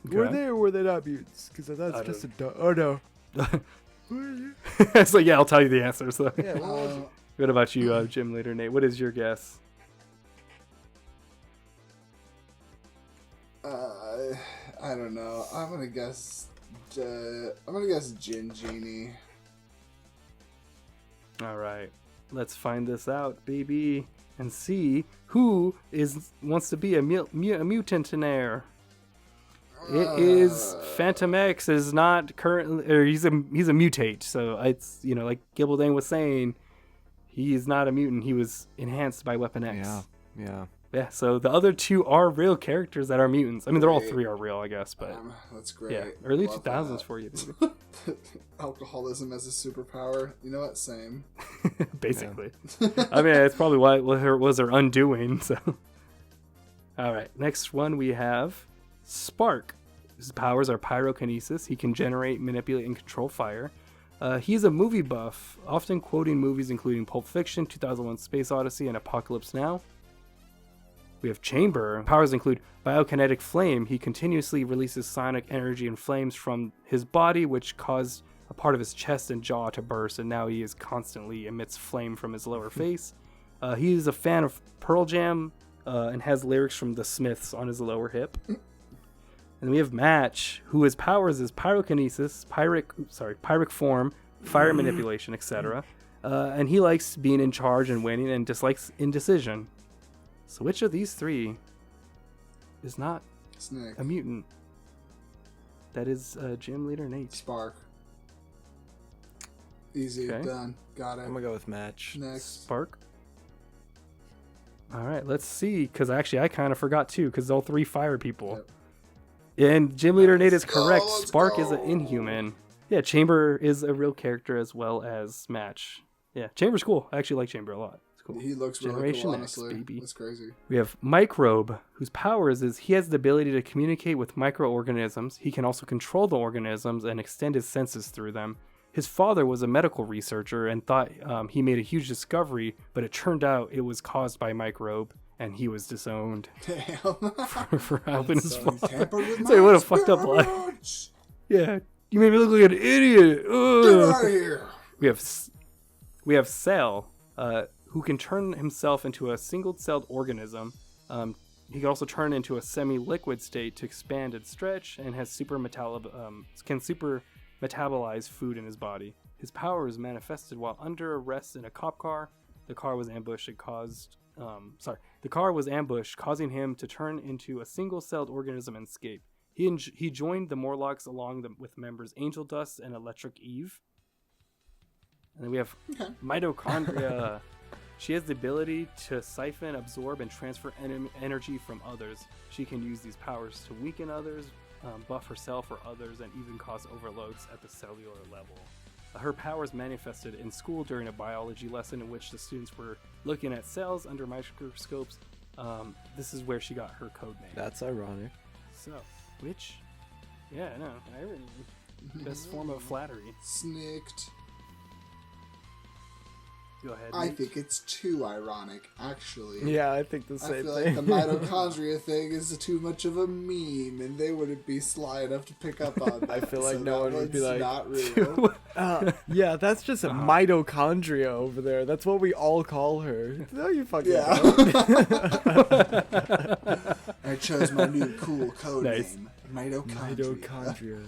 A: Okay.
C: Were they or were they not mutants? Because that's just a... Oh, no.
A: So, yeah, I'll tell you the answer. So.
C: Yeah, what was it?
A: What about you, GymleaderNate? What is your guess?
B: I don't know. I'm gonna guess Gin Genie.
A: All right. Let's find this out, baby, and see who wants to be a mutant in there. It is Phantom X is not currently, or he's a mutate. So it's like Gibbledang was saying, he is not a mutant. He was enhanced by Weapon X. Yeah. So the other 2 are real characters that are mutants. I mean, they're all 3 are real, I guess, but
B: that's great.
A: yeah, early
B: Love
A: 2000s
B: that.
A: for you, baby.
B: Alcoholism as a superpower. You know what? Same.
A: Basically. I mean, it's probably what was her undoing. So, all right. Next one we have Spark. His powers are pyrokinesis. He can generate, manipulate, and control fire. He's a movie buff, often quoting movies including Pulp Fiction, 2001: Space Odyssey, and Apocalypse Now. We have Chamber. Powers include biokinetic flame. He continuously releases sonic energy and flames from his body, which caused a part of his chest and jaw to burst, and now he constantly emits flame from his lower face. He is a fan of Pearl Jam and has lyrics from the Smiths on his lower hip. And we have Match, who his powers is pyrokinesis, pyric form, fire manipulation, etc. And he likes being in charge and winning and dislikes indecision. So which of these 3 is not
B: Snick.
A: a mutant? That is GymleaderNate.
B: Spark. Easy.
A: Okay.
B: Done. Got it.
C: I'm going to go with Match.
B: Next.
A: Spark. All right, let's see. Because actually, I kind of forgot too. Because all 3 fire people.
B: Yep.
A: And GymleaderNate is correct.
B: Let's
A: Spark
B: go.
A: is an Inhuman. Yeah, Chamber is a real character as well as Match. Yeah, Chamber's cool. I actually like Chamber a lot. It's cool.
B: He looks really
A: Generation
B: cool,
A: X,
B: honestly.
A: baby.
B: That's crazy.
A: We have Microbe, whose powers is he has the ability to communicate with microorganisms. He can also control the organisms and extend his senses through them. His father was a medical researcher and thought he made a huge discovery, but it turned out it was caused by Microbe, and he was disowned
B: Damn.
A: for helping his
B: So he
A: father.
B: tampered with
A: Say,
B: my
A: what a fucked up life.
B: experience.
A: Yeah, you made me look like an idiot.
B: Get
A: Ugh.
B: out of here.
A: We have Cell, who can turn himself into a single-celled organism. He can also turn into a semi-liquid state to expand and stretch, and has can super metabolize food in his body. His power is manifested while under arrest in a cop car. The car was ambushed causing him to turn into a single-celled organism and escape. He joined the Morlocks with members Angel Dust and Electric Eve. And then we have Mitochondria. She has the ability to siphon, absorb, and transfer energy from others. She can use these powers to weaken others, buff herself or others, and even cause overloads at the cellular level. Her powers manifested in school during a biology lesson in which the students were looking at cells under microscopes. This is where she got her code name.
C: That's ironic.
A: So, best form of flattery.
B: Snicked.
A: Go ahead.
B: I
A: Nate.
B: think it's too ironic, actually.
C: Yeah, I think the
B: I
C: same
B: feel
C: thing.
B: like the mitochondria thing is too much of a meme, and they wouldn't be sly enough to pick up on that.
C: I feel like
B: so
C: no
B: that
C: one would be
B: one's
C: like,
B: not real.
C: yeah, that's just a mitochondria over there. That's what we all call her. No, you fucking
B: Yeah.
C: don't.
B: I chose my new cool code
A: Nice.
B: name, mitochondria.
C: Mitochondria.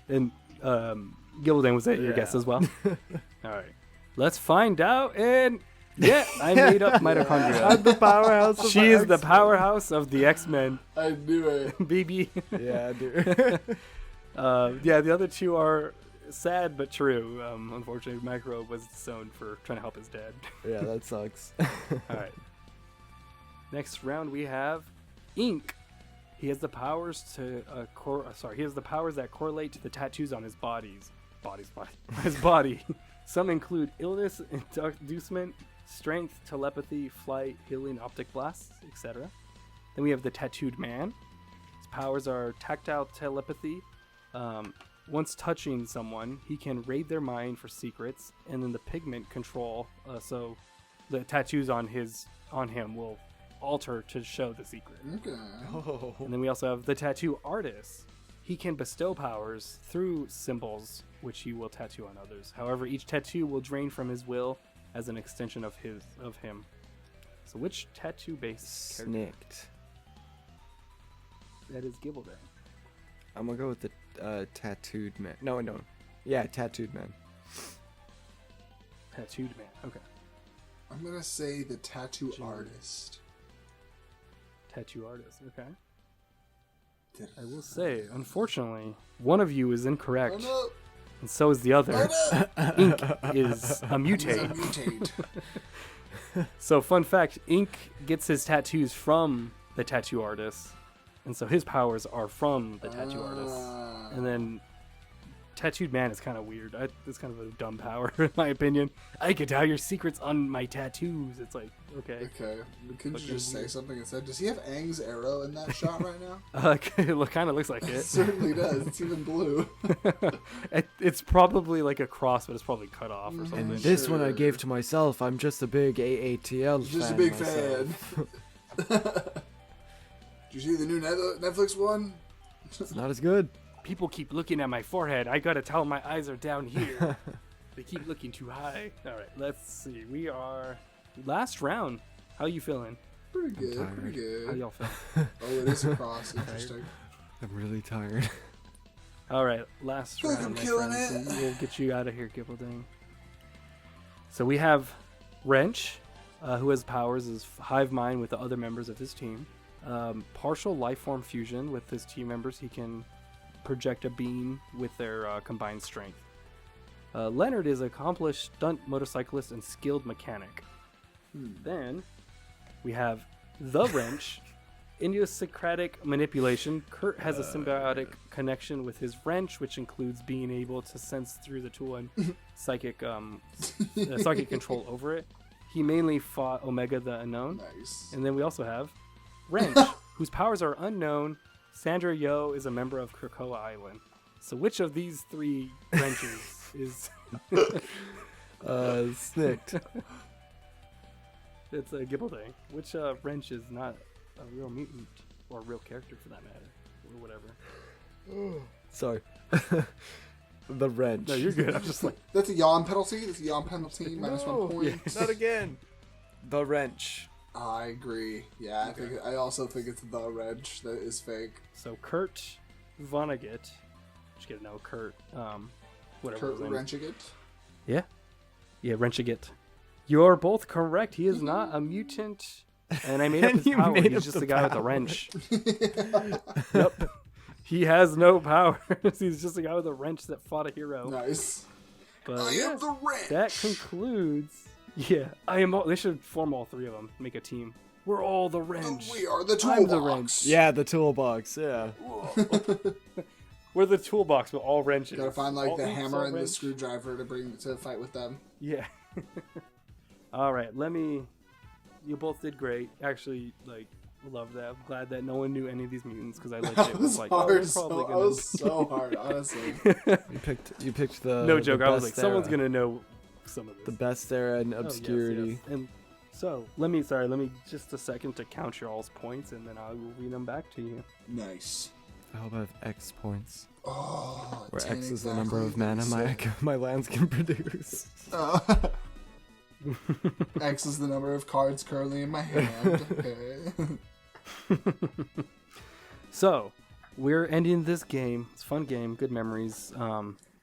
A: And Gibbledang, was that your
C: Yeah.
A: guess as well? All right. Let's find out. And yeah, I made up mitochondria.
C: I'm the powerhouse of
A: She is the powerhouse of the X-Men,
B: I knew it.
A: baby.
C: Yeah, dude.
A: Yeah, the other two are sad but true. Unfortunately, Microbe was disowned for trying to help his dad.
C: Yeah, that sucks.
A: All right. Next round we have Ink. He has the powers to he has the powers that correlate to the tattoos on his his body. Some include illness, inducement, strength, telepathy, flight, healing, optic blasts, etc. Then we have the Tattooed Man. His powers are tactile telepathy. Once touching someone, he can raid their mind for secrets, and then the pigment control. So the tattoos on him will alter to show the secret.
B: Okay.
C: Oh.
A: And then we also have the Tattoo Artist. He can bestow powers through symbols, which he will tattoo on others. However, each tattoo will drain from his will as an extension of him. So which tattoo-based character?
C: Snicked.
A: That is Gibbledang.
C: I'm gonna go with the tattooed man. No, no. Yeah, tattooed man.
A: Tattooed Man. Okay.
B: I'm gonna say the tattoo artist.
A: Tattoo Artist. Okay. I will say, unfortunately, one of you is incorrect,
B: Oh no!
A: and so is the other.
B: Oh no!
A: Ink is a
B: He's a
A: mutate.
B: mutate.
A: So, fun fact, Ink gets his tattoos from the Tattoo Artist, and so his powers are from the Tattoo Artist. And then Tattooed Man is kind of weird. It's kind of a dumb power, in my opinion. I could tell your secrets on my tattoos. It's like, okay.
B: Okay, could you
A: Fucking
B: just say
A: weird.
B: something instead? Does he have Aang's arrow in that shot right now?
A: It kind of looks like
B: It
A: it.
B: certainly does. It's even blue.
A: It's probably like a cross, but it's probably cut off or something.
C: And this one I
B: Sure.
C: gave to myself. I'm just a big AATL fan.
B: Just a big
C: myself.
B: fan. Did you see the new Netflix one?
C: It's not as good.
A: People keep looking at my forehead. I gotta tell them my eyes are down here. They keep looking too high. All right, let's see. We are last round. How you feeling?
B: Pretty good,
C: tired.
B: pretty
A: How
B: good.
A: y'all feel?
B: Oh, it is a cross. Interesting.
C: I'm really tired.
A: All right, last
B: Feel like
A: round.
B: I'm
A: my
B: killing
A: friends,
B: it.
A: and we'll get you out of here, Gibbleding. So we have Wrench, who has powers as hive mind with the other members of his team. Partial life form fusion with his team members. He can project a beam with their combined strength. Leonard is an accomplished stunt motorcyclist and skilled mechanic. Then we have the Wrench, idiosyncratic manipulation. Kurt has a symbiotic connection with his wrench, which includes being able to sense through the tool and psychic control over it. He mainly fought Omega the Unknown.
B: Nice.
A: And then we also have Wrench, whose powers are unknown. Sandra Yo is a member of Krakoa Island. So which of these three wrenches is...
C: Snicked.
A: It's a Gibbledang. Which wrench is not a real mutant or a real character for that matter, or whatever?
C: Sorry. The wrench.
A: No, you're good. I'm just like,
B: That's a yawn penalty. That's a yawn penalty. Minus
C: No,
B: 1 point.
C: Not again. The wrench.
B: I agree. Yeah, I also think it's the wrench that is fake.
A: so Kurt Vonnegut. Just get to know Kurt. Whatever.
B: Kurt
A: his name is.
B: Wrenchigat.
A: Yeah, Wrenchigat. You're both correct. He is not a mutant. And I made up
C: And
A: his
C: you
A: power.
C: made
A: He's
C: up
A: just
C: the
A: a guy with a
C: powers.
A: wrench. Yep. He has no powers. He's just a guy with a wrench that fought a hero.
B: Nice.
A: But
B: I
A: yeah,
B: am the wrench.
A: that concludes. Yeah, I am. They should form all three of them. Make a team. We're all the wrench.
B: We are the
A: I'm the
B: toolbox.
A: wrench.
C: Yeah, the toolbox. Yeah.
A: We're the toolbox with all wrenches.
B: Gotta find like
A: All
B: the
A: oops,
B: hammer
A: all
B: and the
A: wrench.
B: screwdriver to bring to fight with them.
A: Yeah. All right, you both did great. Actually, love that. I'm glad that no one knew any of these mutants because I legit
B: That
A: was
B: was
A: like,
B: hard.
A: oh, they're probably
B: That
A: gonna.
B: was so hard, honestly.
C: You picked the
A: No joke.
C: the
A: I was
C: best
A: like, someone's
C: era.
A: gonna know some of this.
C: The best era in
A: Oh, yes,
C: obscurity.
A: yes. And so, let me just a second to count your all's points, and then I will read them back to you.
B: Nice.
C: I hope I have X points.
B: Oh,
C: Where
B: 10
C: X is the
B: exactly.
C: number of mana my lands can produce.
B: X is the number of cards currently in my hand. Okay.
A: So, we're ending this game. It's a fun game, good memories.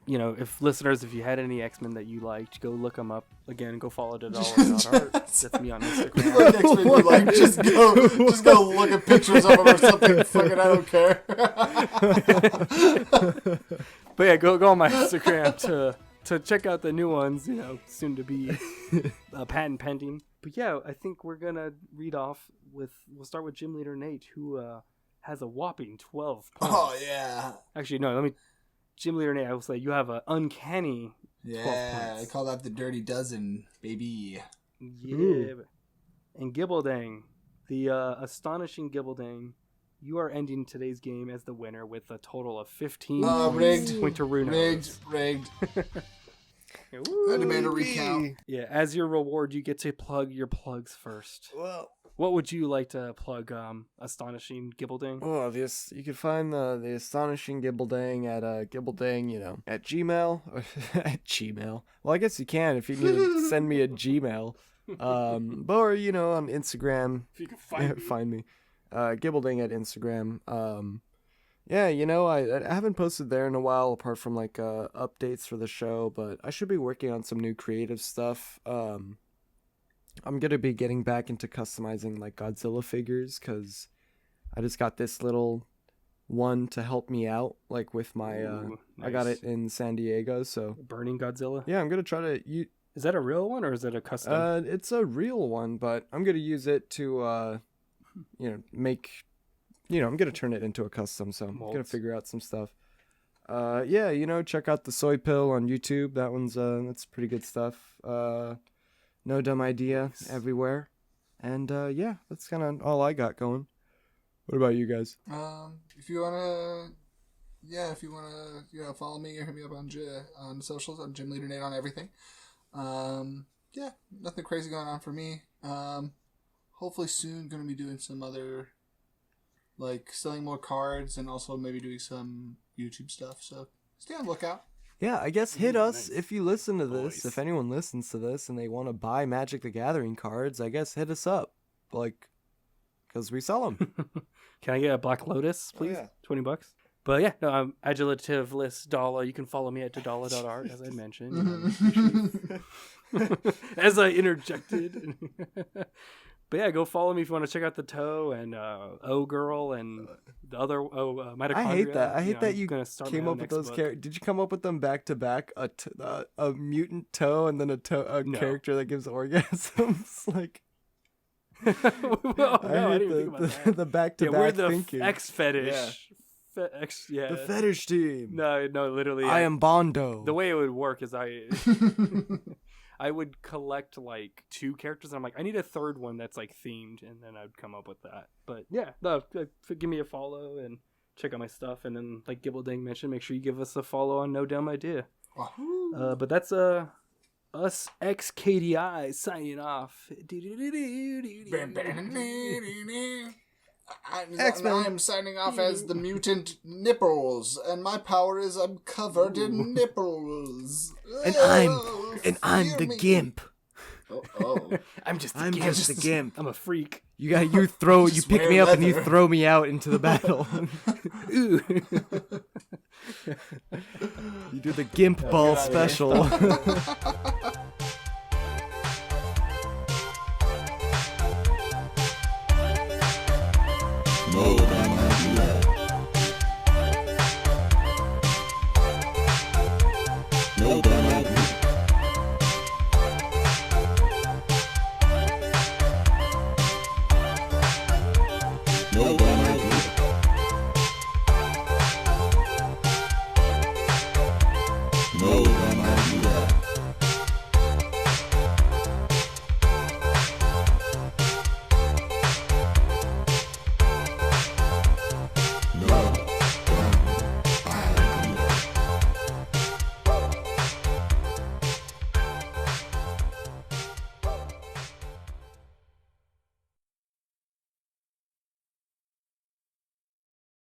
A: If listeners, if you had any X-Men that you liked, go look them up. Again, go follow Dala.art. That's me on Instagram.
B: Like X-Men you like, just go look at pictures of them or something. Fucking, I don't care.
A: But yeah, go on my Instagram to check out the new ones, soon to be patent pending. But yeah, I think we're going to we'll start with GymleaderNate, who has a whopping 12 points.
B: Oh, yeah.
A: Actually, no, GymleaderNate, I will say you have an uncanny 12 points.
B: I call that the dirty dozen, baby.
A: Yeah.
C: Ooh.
A: And Gibbledang, the astonishing Gibbledang, you are ending today's game as the winner with a total of 15 points.
B: Rigged.
A: Winterunos.
B: Rigged. I demand a recount.
A: Yeah, as your reward, you get to plug your plugs first.
C: Well,
A: what would you like to plug, astonishing Gibbledang?
C: oh, you can find the astonishing Gibbledang at Gibbledang, at Gmail. At Gmail. Well, I guess you can if you need to send me a Gmail. Or on Instagram.
A: If you can
C: find me. Gibbledang at Instagram. I haven't posted there in a while apart from updates for the show, but I should be working on some new creative stuff. I'm gonna be getting back into customizing Godzilla figures because I just got this little one to help me out with my
A: Ooh,
C: I got
A: nice.
C: it in San Diego, so
A: Burning Godzilla?
C: yeah, I'm gonna try to
A: Is that a real one or is it a custom?
C: it's a real one, but I'm gonna use it to make I'm gonna turn it into a custom, so I'm gonna
A: Molds.
C: figure out some stuff. Check out the Soy Pill on YouTube. That one's that's pretty good stuff. No Dumb Idea everywhere. And that's kind of all I got going. What about you guys?
B: If you wanna follow me or hit me up on socials, I'm GymleaderNate on everything. Nothing crazy going on for me. Hopefully soon gonna be doing some other selling more cards and also maybe doing some YouTube stuff. So stay on the lookout.
C: Yeah, I guess hit us
A: nice.
C: if you listen to this.
A: Nice.
C: If anyone listens to this and they want to buy Magic the Gathering cards, I guess hit us up. Because we sell them.
A: Can I get a Black Lotus, please?
C: yeah.
A: $20. But yeah, no, I'm adulativless Dala. You can follow me at Dala.art, as I mentioned. As I interjected. But yeah, go follow me if you want to check out the Toe and O-Girl and the other Mitochondria.
C: I hate that. I hate that you
A: gonna start
C: came
A: my
C: up with
A: next
C: those
A: book.
C: characters. Did you come up with them back to back? A mutant toe and then a
A: No.
C: character that gives orgasms?
A: Well,
C: I
A: no, I
C: hate
A: didn't think about that.
C: the back to
A: Yeah, we're
C: back
A: the
C: thinking.
A: X fetish.
C: Yeah.
A: Yeah.
C: The fetish team.
A: No, literally.
C: I am Bondo.
A: The way it would work is I would collect 2 characters and I'm I need a third one that's themed, and then I'd come up with that. But yeah, no, give me a follow and check out my stuff, and then Gibbledang mentioned, make sure you give us a follow on No Dumb Idea. But that's us XKDI signing off.
B: I'm signing off as the mutant Nipples, and my power is I'm covered in nipples.
C: And I'm
B: Fear
C: the
B: me.
C: Gimp.
B: Oh.
A: I'm just
C: I'm just the Gimp.
A: I'm a freak.
C: You pick
B: wear
C: me up and you
B: leather.
C: throw me out into the battle.
A: Ooh.
C: You do the Gimp Ball
B: get outta here.
C: special.
D: No dumb idea. No dumb idea. No dumb idea. No dumb idea.